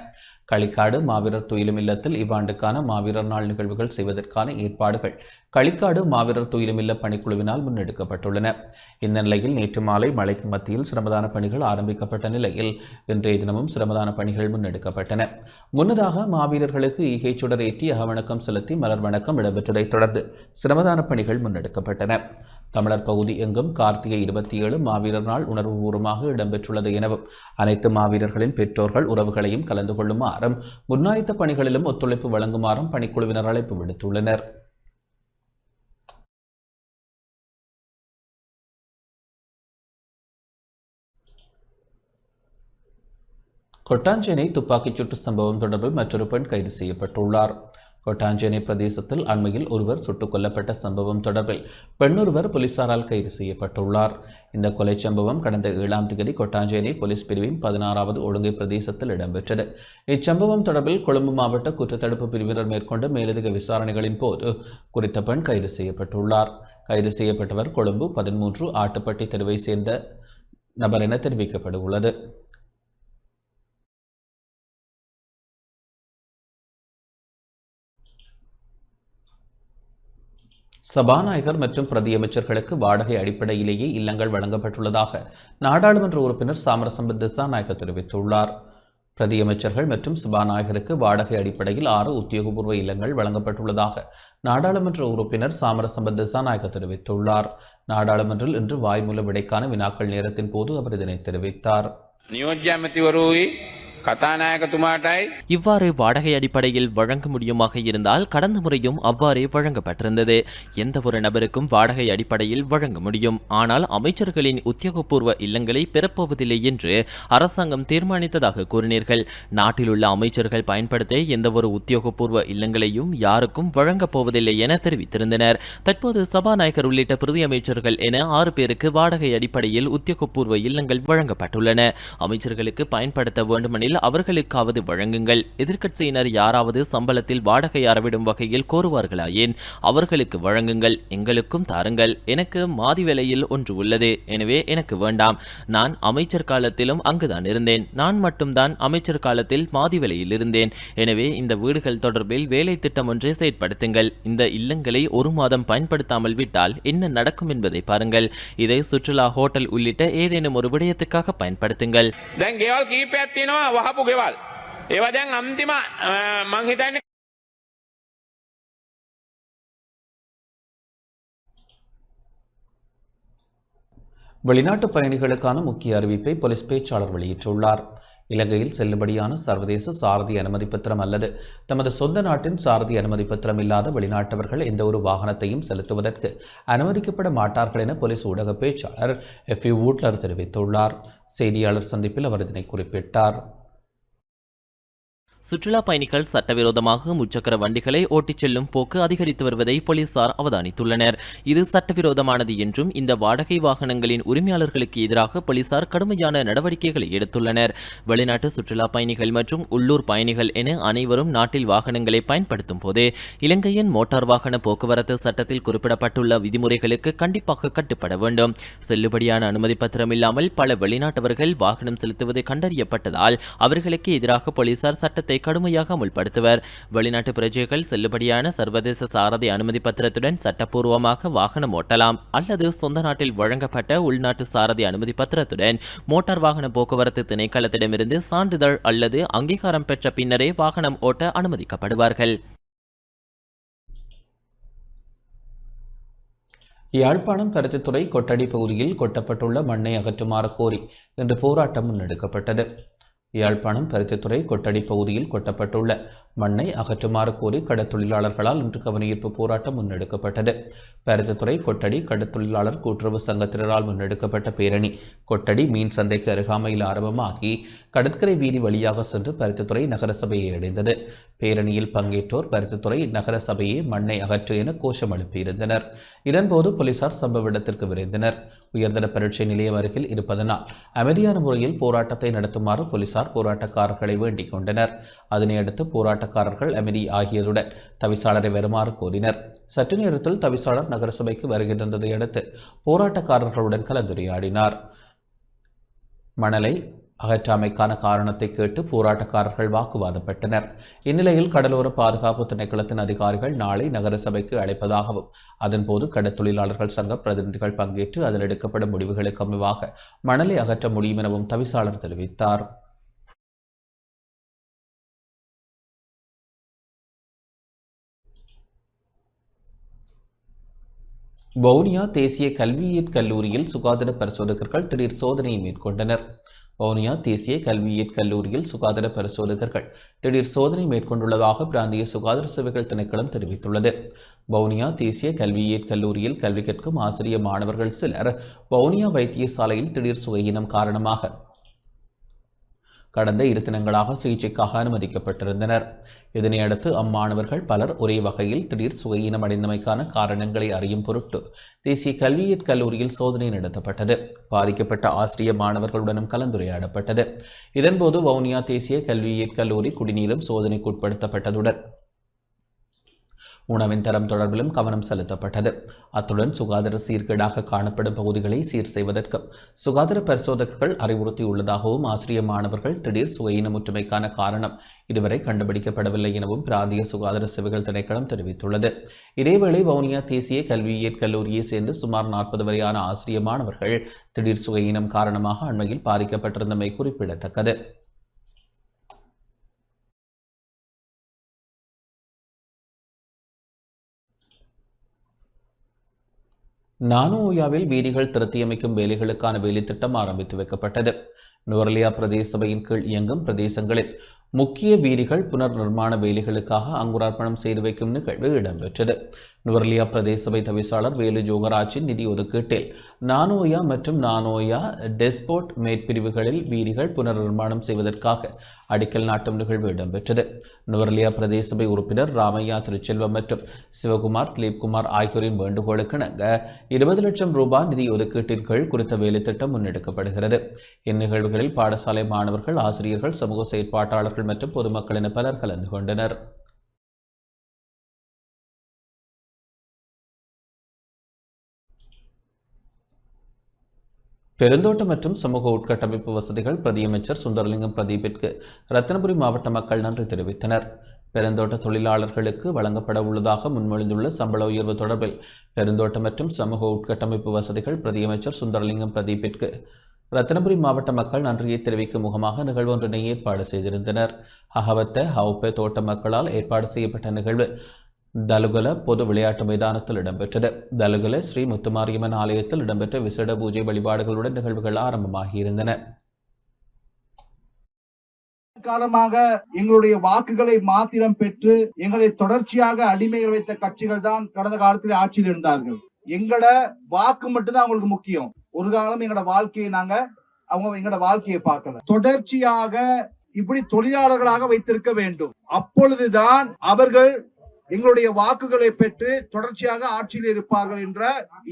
களிக்காடு மாவீரர் துயிலும் இல்லத்தில் இவ்வாண்டுக்கான மாவீரர் நாள் நிகழ்வுகள் செய்வதற்கான ஏற்பாடுகள் களிக்காடு மாவீரர் துயிலும் இல்ல பணிக்குழுவினால் முன்னெடுக்கப்பட்டுள்ளன. இந்த நிலையில் நேற்று மாலை மழைக்கு மத்தியில் சிரமதான பணிகள் ஆரம்பிக்கப்பட்ட நிலையில் இன்றைய தினமும் சிரமதான பணிகள் முன்னெடுக்கப்பட்டன. முன்னதாக மாவீரர்களுக்கு ஈகை சுடர் ஏற்றி அகவணக்கம் செலுத்தி மலர் வணக்கம் இடம்பெற்றதைத் தொடர்ந்து சிரமதான பணிகள் முன்னெடுக்கப்பட்டன. தமிழர் பகுதி எங்கும் கார்த்திகை 27 மாவீரர் நாள் உணர்வுபூர்வமாக இடம்பெற்றுள்ளது எனவும் அனைத்து மாவீரர்களின் பெற்றோர்கள் உறவுகளையும் கலந்து கொள்ளுமாறும் முன்னாயத்த பணிகளிலும் ஒத்துழைப்பு வழங்குமாறும் பணிக்குழுவினர் அழைப்பு விடுத்துள்ளனர். கொட்டாஞ்சேனை துப்பாக்கிச் சூட்டு சம்பவம் தொடர்பில் மற்றொரு பெண் கைது செய்யப்பட்டுள்ளார். கொட்டாஞ்சேனை பிரதேசத்தில் அண்மையில் ஒருவர் சுட்டுக் கொல்லப்பட்ட சம்பவம் தொடர்பில் பெண்ணொருவர் போலீசாரால் கைது செய்யப்பட்டுள்ளார். இந்த கொலை சம்பவம் கடந்த 7ஆம் தேதி கொட்டாஞ்சேனை போலீஸ் பிரிவின் 16வது ஒழுங்கை பிரதேசத்தில் இடம்பெற்றது. இச்சம்பவம் தொடர்பில் கொழும்பு மாவட்ட குற்றத்தடுப்பு பிரிவினர் மேற்கொண்ட மேலதிக விசாரணைகளின் போது குறித்த பெண் கைது செய்யப்பட்டுள்ளார். கைது செய்யப்பட்டவர் கொழும்பு 13 ஆட்டுப்பட்டி தெருவை சேர்ந்த நபர் என தெரிவிக்கப்பட்டுள்ளது. சபாநாயகர் மற்றும் பிரதியமைச்சர்களுக்கு வாடகை அடிப்படையிலேயே இல்லங்கள் வழங்கப்பட்டுள்ளதாக நாடாளுமன்ற உறுப்பினர் சாமரசம்பத் திசாநாயக்க தெரிவித்துள்ளார். பிரதியமைச்சர்கள் மற்றும் சபாநாயகருக்கு வாடகை அடிப்படையில் 6 உத்தியோகபூர்வ இல்லங்கள் வழங்கப்பட்டுள்ளதாக நாடாளுமன்ற உறுப்பினர் சாமரசம்பத் திசாநாயக்க தெரிவித்துள்ளார். நாடாளுமன்றில் இன்று வாய்மூல விடைக்கான வினாக்கள் நேரத்தின் போது அவர் இதனை தெரிவித்தார். இவ்வாறு வாடகை அடிப்படையில் வழங்க முடியுமாக இருந்தால் கடந்த முறையும் அவ்வாறே வழங்கப்பட்டிருந்தது. எந்த ஒரு நபருக்கும் வாடகை அடிப்படையில் வழங்க முடியும். ஆனால் அமைச்சர்களின் உத்தியோகபூர்வ இல்லங்களை பெறப்போவதில்லை என்று அரசாங்கம் தீர்மானித்ததாக கூறினீர்கள். நாட்டில் உள்ள அமைச்சர்கள் பயன்படுத்த எந்த ஒரு உத்தியோகபூர்வ இல்லங்களையும் யாருக்கும் வழங்கப் போவதில்லை என தெரிவித்திருந்தனர். தற்போது சபாநாயகர் உள்ளிட்ட பிரதி அமைச்சர்கள் என 6 பேருக்கு வாடகை அடிப்படையில் உத்தியோகபூர்வ இல்லங்கள் வழங்கப்பட்டுள்ளன. அமைச்சர்களுக்கு பயன்படுத்த வேண்டுமெனில் அவர்களுக்காவது வழங்குங்கள். எதிர்க்கட்சியினர் யாராவது சம்பளத்தில் வாடகை அறவிடும் வகையில் கோருவார்களாயின் அவர்களுக்கு வழங்குங்கள், எங்களுக்கும் தாருங்கள். எனக்கு மாதி வேலையில் ஒன்று உள்ளது, எனவே எனக்கு வேண்டாம். நான் அமைச்சர் காலத்திலும் அங்குதான் இருந்தேன். நான் மட்டும்தான் அமைச்சர் காலத்தில் மாதி வேலையில் இருந்தேன். எனவே இந்த வீடுகள் தொடர்பில் வேலை திட்டம் ஒன்றை செயற்படுத்துங்கள். இந்த இல்லங்களை 1 மாதம் பயன்படுத்தாமல் விட்டால் என்ன நடக்கும் என்பதை பாருங்கள். இதை சுற்றுலா, ஹோட்டல் உள்ளிட்ட ஏதேனும் ஒரு விடயத்துக்காக பயன்படுத்துங்கள். වහපු ගෙවල් ඒවා දැන් අන්තිම මං හිතන්නේ வெளிநாட்டு பயணிகளுக்கான முக்கிய அறிவிப்பை போலீஸ் பேச்சாளர் வெளியிட்டுள்ளார். இலங்கையில் செல்லுபடியான சர்வதேச சாரதி அனுமதி பத்திரம் அல்லது தமது சொந்த நாட்டின் சாரதி அனுமதி பத்திரம் இல்லாத வெளிநாட்டவர்கள் எந்த ஒரு வாகனத்தையும் செலுத்துவதற்கு அனுமதிக்கப்பட மாட்டார்கள் என போலீஸ் ஊடக பேச்சாளர் எஃப்.யூ. வூட்லர் தெரிவித்துள்ளார். செய்தியாளர் சந்திப்பில் அவர் இதனை குறிப்பிட்டார். சுற்றுலா பயணிகள் சட்டவிரோதமாக முச்சக்கர வண்டிகளை ஓட்டிச் செல்லும் போக்கு அதிகரித்து வருவதை போலீசார் அவதானித்துள்ளனர். இது சட்டவிரோதமானது என்றும் இந்த வாடகை வாகனங்களின் உரிமையாளர்களுக்கு எதிராக போலீசார் கடுமையான நடவடிக்கைகளை எடுத்துள்ளனர். வெளிநாட்டு சுற்றுலா பயணிகள் மற்றும் உள்ளூர் பயணிகள் என அனைவரும் நாட்டில் வாகனங்களை பயன்படுத்தும் போது இலங்கையின் மோட்டார் வாகன போக்குவரத்து சட்டத்தில் குறிப்பிடப்பட்டுள்ள விதிமுறைகளுக்கு கண்டிப்பாக கட்டுப்பட வேண்டும். செல்லுபடியான அனுமதி பத்திரம் இல்லாமல் பல வெளிநாட்டவர்கள் வாகனம் செலுத்துவது கண்டறியப்பட்டதால் அவர்களுக்கு எதிராக போலீசார் சட்டத்தை கடுமையாக அமுல்படுத்துவர். வெளிநாட்டு பிரஜைகள் செல்லுபடியான சர்வதேச சாரதி அனுமதி பத்திரத்துடன் சட்டப்பூர்வமாக வாகனம் ஓட்டலாம் அல்லது சொந்த நாட்டில் வழங்கப்பட்ட உள்நாட்டு சாரதி அனுமதி பத்திரத்துடன் மோட்டார் வாகன போக்குவரத்து திணைக்களத்திடமிருந்து சான்றிதழ் அல்லது அங்கீகாரம் பெற்ற பின்னரே வாகனம் ஓட்ட அனுமதிக்கப்படுவார்கள். யாழ்ப்பாணம் பருத்தித்துறை கொட்டடி பகுதியில் கொட்டப்பட்டுள்ள மண்ணை அகற்றுமாறு கோரி இன்று போராட்டம் முன்னெடுக்கப்பட்டது. யாழ்ப்பாணம் பருத்தித்துறை கொட்டடி பகுதியில் கொட்டப்பட்டுள்ள மண்ணை அகற்றுமாறு கோரி கடற்தொழிலாளர்களால் இன்று கவனஈர்ப்பு போராட்டம் முன்னெடுக்கப்பட்டது. பருத்தித்துறை கொட்டடி கடற்தொழிலாளர் கூட்டுறவு சங்கத்தினரால் முன்னெடுக்கப்பட்ட பேரணி கொட்டடி மீன் சந்தைக்கு அருகாமையில் ஆரம்பமாகி கடற்கரை வீதி வழியாக சென்று பருத்தித்துறை நகரசபையை அடைந்தது. பேரணியில் பங்கேற்றோர் பருத்தித்துறை நகரசபையை மண்ணை அகற்று என கோஷம் எழுப்பியிருந்தனர். இதன்போது போலீசார் சம்பவ இடத்திற்கு விரைந்தனர். உயர்தர பரீட்சை நிலையம் அருகில் இருப்பதனால் அமைதியான முறையில் போராட்டத்தை நடத்துமாறு போலீசார் போராட்டக்காரர்களை வேண்டிக் கொண்டனர். அதனையடுத்து போராட்டக்காரர்கள் அமைதி ஆகியதுடன் தவிசாளரை வருமாறு கோரினர். சற்று நேரத்தில் தவிசாளர் நகரசபைக்கு வருகை தந்ததை அடுத்து போராட்டக்காரர்களுடன் கலந்துரையாடினார். மணலை அகற்றாமைக்கான காரணத்தை கேட்டு போராட்டக்காரர்கள் வாக்குவாதப்பட்டனர். இந்நிலையில் கடலோர பாதுகாப்பு திணைக்களத்தின் அதிகாரிகள் நாளை நகரசபைக்கு அழைப்பதாகவும் அதன்போது கடற்தொழிலாளர்கள் சங்க பிரதிநிதிகள் பங்கேற்று அதில் எடுக்கப்படும் முடிவுகளுக்கு அமைவாக மணலை அகற்ற முடியும் எனவும் தவிசாளர் தெரிவித்தார். வவுனியா தேசிய கல்வியியற் கல்லூரியில் சுகாதார பரிசோதகர்கள் திடீர் சோதனையை மேற்கொண்டனர். வவுனியா தேசிய கல்வியியற் கல்லூரியில் சுகாதார பரிசோதகர்கள் திடீர் சோதனை மேற்கொண்டுள்ளதாக பிராந்திய சுகாதார சேவைகள் திணைக்களம் தெரிவித்துள்ளது. வவுனியா தேசிய கல்வியியற் கல்லூரியில் கல்வி கற்கும் ஆசிரிய மாணவர்கள் சிலர் வவுனியா வைத்தியசாலையில் திடீர் சுகையினம் காரணமாக கடந்த 2 தினங்களாக சிகிச்சைக்காக அனுமதிக்கப்பட்டிருந்தனர். இதனையடுத்து அம்மாணவர்கள் பலர் ஒரே வகையில் திடீர் சுகையினம் அடைந்தமைக்கான காரணங்களை அறியும் பொருட்டு தேசிய கல்வியியற் கல்லூரியில் சோதனை நடத்தப்பட்டது. பாதிக்கப்பட்ட ஆசிரிய மாணவர்களுடனும் கலந்துரையாடப்பட்டது. இதன்போது வவுனியா தேசிய கல்வியியற் கல்லூரி குடிநீரும் சோதனைக்குட்படுத்தப்பட்டதுடன் உணவின் தரம் தொடர்பிலும் கவனம் செலுத்தப்பட்டது. அத்துடன் சுகாதார சீர்கேடாக காணப்படும் பகுதிகளை சீர் செய்வதற்கும் சுகாதார பரிசோதகர்கள் அறிவுறுத்தியுள்ளதாகவும் ஆசிரிய மாணவர்கள் திடீர் சுகையினமுற்றுமைக்கான காரணம் இதுவரை கண்டுபிடிக்கப்படவில்லை எனவும் பிராந்திய சுகாதார சேவைகள் திணைக்களம் தெரிவித்துள்ளது. இதேவேளை வவுனியா தேசிய கல்வியியற் கல்லூரியை சேர்ந்து சுமார் 40 வரையான ஆசிரிய மாணவர்கள் திடீர் சுகையினம் காரணமாக அண்மையில் பாதிக்கப்பட்டிருந்தமை குறிப்பிடத்தக்கது. நானோயாவில் வீதிகள் திருத்தியமைக்கும் வேலைகளுக்கான வேலைத்திட்டம் ஆரம்பித்து வைக்கப்பட்டது. நுவரெலியா பிரதேச சபையின் கீழ் இயங்கும் பிரதேசங்களில் முக்கிய வீதிகள் புனர் நிர்மாண வேலைகளுக்காக அங்குரார்ப்பணம் செய்து வைக்கும் நிகழ்வு இடம்பெற்றது. நுவரெலியா பிரதேச சபை தவிசாளர் வேலு ஜோகராஜின் நிதி ஒதுக்கீட்டில் நானோயா மற்றும் நானோயா டெஸ்போர்ட் மேற்பிரிவுகளில் வீதிகள் புனர் நிர்மாணம் செய்வதற்காக அடிக்கல் நாட்டும் நிகழ்வு இடம்பெற்றது. நுவரெலியா பிரதேச சபை உறுப்பினர் ராமையா திருச்செல்வம் மற்றும் சிவகுமார் திலீப்குமார் ஆகியோரின் வேண்டுகோளுக்கிணங்க 20 லட்சம் ரூபாய் நிதி ஒதுக்கீட்டின் கீழ் குறித்த வேலைத்திட்டம் முன்னெடுக்கப்படுகிறது. இந்நிகழ்வுகளில் பாடசாலை மாணவர்கள், ஆசிரியர்கள், சமூக செயற்பாட்டாளர்கள் மற்றும் பொதுமக்கள் என பலர் கலந்து கொண்டனர். பெருந்தோட்ட மற்றும் சமூக உட்கட்டமைப்பு வசதிகள் பிரதியமைச்சர் சுந்தரலிங்கம் பிரதீபிற்கு ரத்தினபுரி மாவட்ட மக்கள் நன்றி தெரிவித்தனர். பெருந்தோட்ட தொழிலாளர்களுக்கு வழங்கப்பட உள்ளதாக முன்மொழிந்துள்ள சம்பள உயர்வு தொடர்பில் பெருந்தோட்ட மற்றும் சமூக உட்கட்டமைப்பு வசதிகள் பிரதியமைச்சர் சுந்தரலிங்கம் பிரதீபிற்கு ரத்தினபுரி மாவட்ட மக்கள் நன்றியை தெரிவிக்கும் முகமாக நிகழ்வு ஒன்றினை ஏற்பாடு செய்திருந்தனர். அகவத்த ஹவுப்பே தோட்ட மக்களால் ஏற்பாடு செய்யப்பட்ட நிகழ்வு தலுகல பொது விளையாட்டு மைதானத்தில் இடம்பெற்றது. தலுகல ஸ்ரீ முத்துமாரியம்மன் ஆலயத்தில் இடம்பெற்ற விசேட பூஜை வழிபாடுகளுடன் நிகழ்வுகள் ஆரம்பமாகியிருந்தன. காலமாக எங்களுடைய வாக்குகளை மாத்திரம் பெற்று எங்களை தொடர்ச்சியாக அடிமைகள் வைத்த கட்சிகள் தான் கடந்த காலத்தில் ஆட்சியில் இருந்தார்கள். எங்கட வாக்கு மட்டும்தான் அவங்களுக்கு முக்கியம். ஒரு காலம் எங்களோட வாழ்க்கையை அவங்க எங்களோட வாழ்க்கையை பார்க்கல. தொடர்ச்சியாக இப்படி தொழிலாளர்களாக வைத்திருக்க வேண்டும். அப்பொழுதுதான் அவர்கள் எங்களுடைய வாக்குகளை பெற்று தொடர்ச்சியாக ஆட்சியில் இருப்பார்கள் என்ற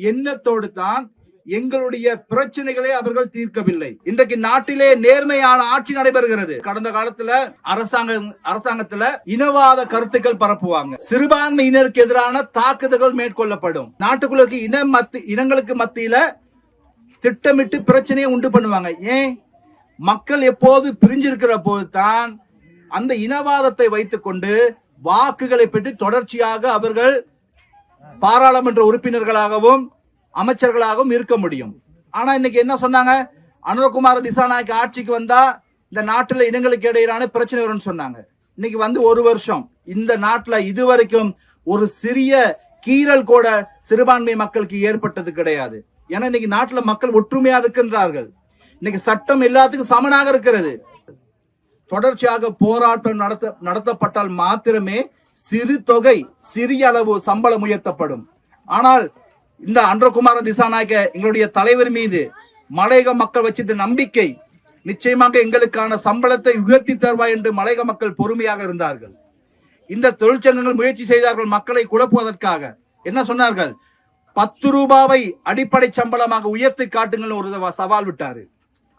எண்ணத்தோடு தான் எங்களுடைய பிரச்சனைகளை அவர்கள் தீர்க்கவில்லை. இன்றைக்கு நாட்டிலே நேர்மையான ஆட்சி நடைபெறுகிறது. கடந்த காலத்துல அரசாங்கத்துல இனவாத கருத்துக்கள் பரப்புவாங்க. சிறுபான்மையினருக்கு எதிரான தாக்குதல்கள் மேற்கொள்ளப்படும். நாட்டுக்குள்ள இனங்களுக்கு மத்தியில திட்டமிட்டு பிரச்சனையை உண்டு பண்ணுவாங்க. ஏன்? மக்கள் எப்போது பிரிஞ்சிருக்கிற போது தான் அந்த இனவாதத்தை வைத்துக் கொண்டு வாக்குகளை பெற்று தொடர்ச்சியாக அவர்கள் பாராளுமன்ற உறுப்பினர்களாகவும் அமைச்சர்களாகவும் இருக்க முடியும். ஆனா இன்னைக்கு என்ன சொன்னாங்க? அனுரகுமார திசாநாயக்க ஆட்சிக்கு வந்தா இந்த நாட்டுல இனங்களுக்கு இடையிலான பிரச்சனை வரும்னு சொன்னாங்க. இன்னைக்கு வந்து 1 வருஷம் இந்த நாட்டுல இதுவரைக்கும் ஒரு சிறிய கீறல் கூட சிறுபான்மை மக்களுக்கு ஏற்பட்டது கிடையாது. ஏன்னா இன்னைக்கு நாட்டுல மக்கள் ஒற்றுமையா இருக்கின்றார்கள். இன்னைக்கு சட்டம் எல்லாத்துக்கும் சமனாக இருக்கிறது. தொடர்ச்சியாக போராட்டம் நடத்தப்பட்டால் மாத்திரமே சிறு தொகை, சிறிய அளவு சம்பளம் உயர்த்தப்படும். ஆனால் இந்த அன்றகுமார திசாநாயக்க எங்களுடைய தலைவர் மீது மலையக மக்கள் வச்சிருந்த நம்பிக்கை, நிச்சயமாக எங்களுக்கான சம்பளத்தை உயர்த்தி தருவாய் என்று மலையக மக்கள் பொறுமையாக இருந்தார்கள். இந்த தொழிற்சங்கங்கள் முயற்சி செய்தார்கள் மக்களை குழப்புவதற்காக. என்ன சொன்னார்கள்? 10 ரூபாவை அடிப்படை சம்பளமாக உயர்த்தி காட்டுங்கள் ஒரு சவால் விட்டாரு.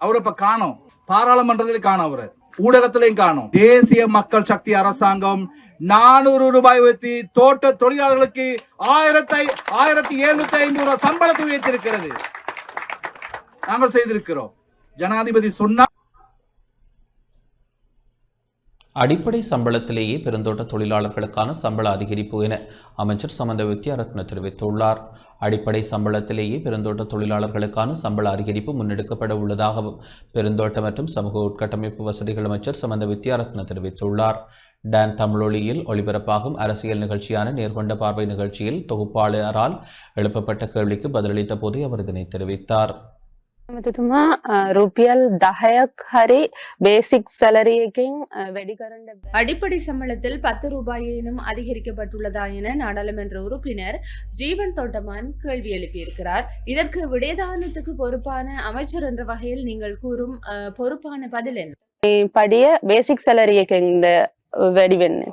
அவரை இப்ப காணோம், பாராளுமன்றத்தில் காணோம், அவரை ஊடகத்திலையும் காணோம். தேசிய மக்கள் சக்தி அரசாங்கம் 400 ரூபாய் உயர்த்தி தோட்ட தொழிலாளர்களுக்கு 1750 ரூபாய் சம்பளத்தை உயர்த்திருக்கிறது. நாங்கள் செய்திருக்கிறோம். ஜனாதிபதி சொன்னார், அடிப்படை சம்பளத்திலேயே பெருந்தோட்ட தொழிலாளர்களுக்கான சம்பள அதிகரிப்பு என அமைச்சர் சமந்த வித்யாரத்ன தெரிவித்துள்ளார். அடிப்படை சம்பளத்திலேயே பெருந்தோட்ட தொழிலாளர்களுக்கான சம்பள அதிகரிப்பு முன்னெடுக்கப்பட உள்ளதாகவும் பெருந்தோட்ட மற்றும் சமூக உட்கட்டமைப்பு வசதிகள் அமைச்சர் சமந்த வித்யாரத்ன தெரிவித்துள்ளார். டான் தமிழொலியில் ஒளிபரப்பாகும் அரசியல் நிகழ்ச்சியான நேர்கொண்ட பார்வை நிகழ்ச்சியில் தொகுப்பாளரால் எழுப்பப்பட்ட கேள்விக்கு பதிலளித்த போது அவர் இதனை தெரிவித்தார். රුපියල් 10ක් හරි බේසික් සැලරි එකෙන් වැඩි කරන්න அடிப்படை சம்பளத்தில் 10 ரூபாயேனும் அதிகரிக்கப்பட்டுள்ளதா என நாடாளுமன்ற உறுப்பினர் ஜீவன் தொண்டமான் கேள்வி எழுப்பியிருக்கிறார். இதற்கு விடயதானத்துக்கு பொறுப்பான அமைச்சர் என்ற வகையில் நீங்கள் கூறும் பொறுப்பான பதில் என்ன? පඩිය බේසික් සැලරි එකෙන් වැඩි වෙන්නේ.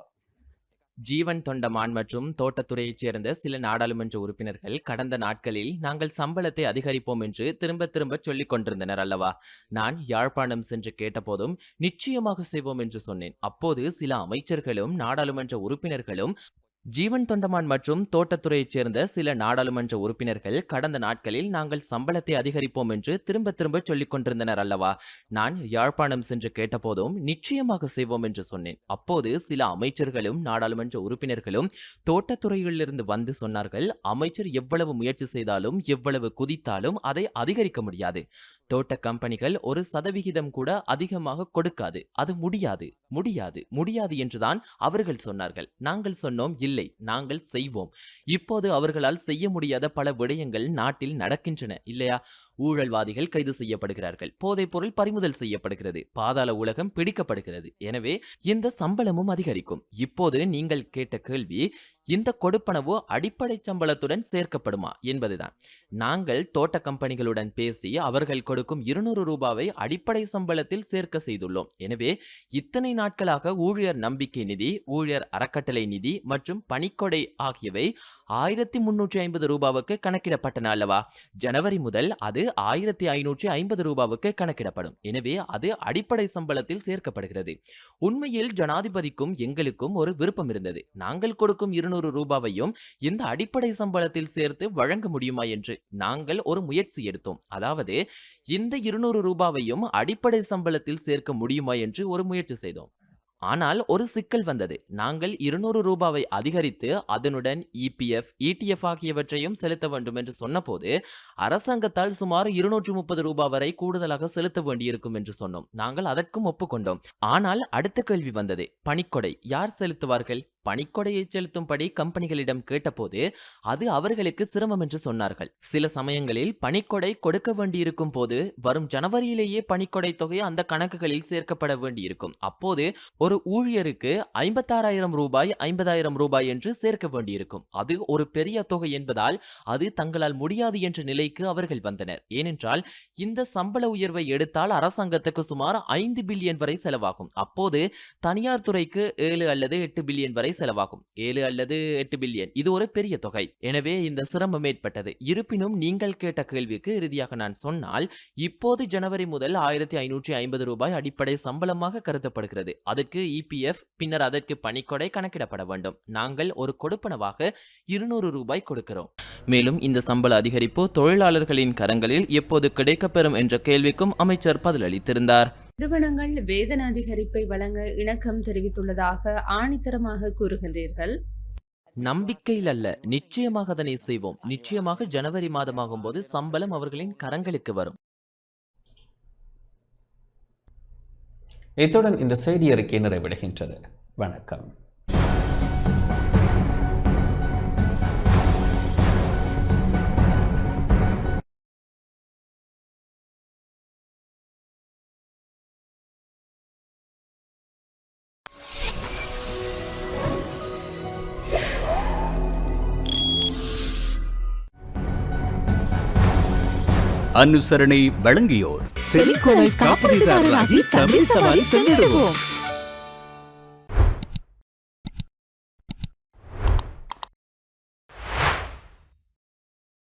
ஜீவன் தொண்டமான் மற்றும் தோட்டத்துறையைச் சேர்ந்த சில நாடாளுமன்ற உறுப்பினர்கள் கடந்த நாட்களில் நாங்கள் சம்பளத்தை அதிகரிப்போம் என்று திரும்ப சொல்லிக் கொண்டிருந்தனர் அல்லவா? நான் யாழ்ப்பாணம் சென்று கேட்டபோதும் நிச்சயமாக செய்வோம் என்று சொன்னேன். அப்போது சில அமைச்சர்களும் நாடாளுமன்ற உறுப்பினர்களும் ஜீவன் தொண்டமான் மற்றும் தோட்டத்துறையைச் சேர்ந்த சில நாடாளுமன்ற உறுப்பினர்கள் கடந்த நாட்களில் நாங்கள் சம்பளத்தை அதிகரிப்போம் என்று திரும்ப சொல்லிக் கொண்டிருந்தனர் அல்லவா? நான் யாழ்ப்பாணம் சென்று கேட்டபோதும் நிச்சயமாக செய்வோம் என்று சொன்னேன். அப்போது சில அமைச்சர்களும் நாடாளுமன்ற உறுப்பினர்களும் தோட்டத்துறையிலிருந்து வந்து சொன்னார்கள், அமைச்சர் எவ்வளவு முயற்சி செய்தாலும் எவ்வளவு குதித்தாலும் அதை அதிகரிக்க முடியாது. தோட்ட கம்பெனிகள் 1% கூட அதிகமாக கொடுக்காது. அது முடியாது என்றுதான் அவர்கள் சொன்னார்கள். நாங்கள் சொன்னோம், இல்லை, நாங்கள் செய்வோம். இப்போது அவர்களால் செய்ய முடியாத பல விடயங்கள் நாட்டில் நடக்கின்றன இல்லையா? ஊழல்வாதிகள் கைது செய்யப்படுகிறார்கள், போதைப் பொருள் பறிமுதல் செய்யப்படுகிறது, பாதாள உலகம் பிடிக்கப்படுகிறது. எனவே இந்த சம்பளமும் அதிகரிக்கும். இப்போது நீங்கள் கேட்ட கேள்வி, இந்த கொடுப்பனவு அடிப்படை சம்பளத்துடன் சேர்க்கப்படுமா என்பதுதான். நாங்கள் தோட்ட கம்பெனிகளுடன் பேசி அவர்கள் கொடுக்கும் 200 ரூபாவை அடிப்படை சம்பளத்தில் சேர்க்க செய்துள்ளோம். எனவே இத்தனை நாட்களாக ஊழியர் நம்பிக்கை நிதி, ஊழியர் அறக்கட்டளை நிதி மற்றும் பணிக்கொடை ஆகியவை 1350 ரூபாவுக்கு கணக்கிடப்பட்டன அல்லவா? ஜனவரி முதல் அது 1550 ரூபாவுக்கு கணக்கிடப்படும். எனவே அது அடிப்படை சம்பளத்தில் சேர்க்கப்படுகிறது. உண்மையில் ஜனாதிபதிக்கும் எங்களுக்கும் ஒரு விருப்பம் இருந்தது. நாங்கள் கொடுக்கும் 200 ரூபாவையும் இந்த அடிப்படை சம்பளத்தில் சேர்த்து வழங்க முடியுமா என்று நாங்கள் ஒரு முயற்சி எடுத்தோம். அதாவது இந்த 200 ரூபாவையும் அடிப்படை சம்பளத்தில் சேர்க்க முடியுமா என்று ஒரு முயற்சி செய்தோம். ஆனால் ஒரு சிக்கல் வந்தது. நாங்கள் 200 ரூபாவை அதிகரித்து அதனுடன் EPF, ETF ஆகியவற்றையும் செலுத்த வேண்டும் என்று சொன்னபோது அரசாங்கத்தால் சுமார் 230 ரூபாய் வரை கூடுதலாக செலுத்த வேண்டியிருக்கும் என்று சொன்னோம். நாங்கள் அதற்கும் ஒப்புக்கொண்டோம். ஆனால் அடுத்த கேள்வி வந்தது, பணிக்கொடை யார் செலுத்துவார்கள்? பணிக்கொடையை செலுத்தும்படி கம்பெனிகளிடம் கேட்டபோது அது அவர்களுக்கு சிரமம் என்று சொன்னார்கள். சில சமயங்களில் பணிக்கொடை கொடுக்க வேண்டியிருக்கும் போது வரும் ஜனவரியிலேயே பணிக்கொடை தொகை அந்த கணக்குகளில் சேர்க்கப்பட வேண்டியிருக்கும். அப்போது ஒரு ஊழியருக்கு 56,000 ரூபாய் 50,000 ரூபாய் என்று சேர்க்க வேண்டியிருக்கும். அது ஒரு பெரிய தொகை என்பதால் அது தங்களால் முடியாது என்ற நிலைக்கு அவர்கள் வந்தனர். ஏனென்றால் இந்த சம்பள உயர்வை எடுத்தால் அரசாங்கத்துக்கு சுமார் 5 பில்லியன் வரை செலவாகும். அப்போது தனியார் துறைக்கு 7 அல்லது 8 பில்லியன் வரை செலவாகும். 7 அல்லது 8 பில்லியன், இது ஒரு பெரிய தொகை. எனவே இந்த சிரமம் ஏற்பட்டது. இருப்பினும் நீங்கள் கேட்ட கேள்விக்கு இறுதியாக நான் சொன்னால், இப்போது ஜனவரி முதல் 1550 ரூபாய் அடிப்படை சம்பளமாக கருதப்படுகிறது. அதற்கு EPF, பின்னர் அதற்கு பணிக்கொடை கணக்கிடப்பட வேண்டும். நாங்கள் ஒரு கொடுப்பனவாக 200 ரூபாய் கொடுக்கிறோம். மேலும் இந்த சம்பள அதிகரிப்பு தொழிலாளர்களின் கரங்களில் எப்போது கிடைக்கப்பெறும் என்ற கேள்விக்கும் அமைச்சர் பதிலளித்திருந்தார். நிறுவனங்கள் வேதன அதிகரிப்பை வழங்க இணக்கம் தெரிவித்துள்ளதாக ஆணித்தரமாக கூறுகின்றீர்கள். நம்பிக்கையில் அல்ல, நிச்சயமாக அதனை செய்வோம். நிச்சயமாக ஜனவரி மாதமாகும் போது சம்பளம் அவர்களின் கரங்களுக்கு வரும். இத்துடன் இந்த செய்தி அறிக்கை நிறைவடைகின்றது. வணக்கம். அனுசரணை வழங்கியோர் செலிகோ லைஃப் காப்பீடுதாரராகி தமிழ் சவாரி சென்றிடுவோம்.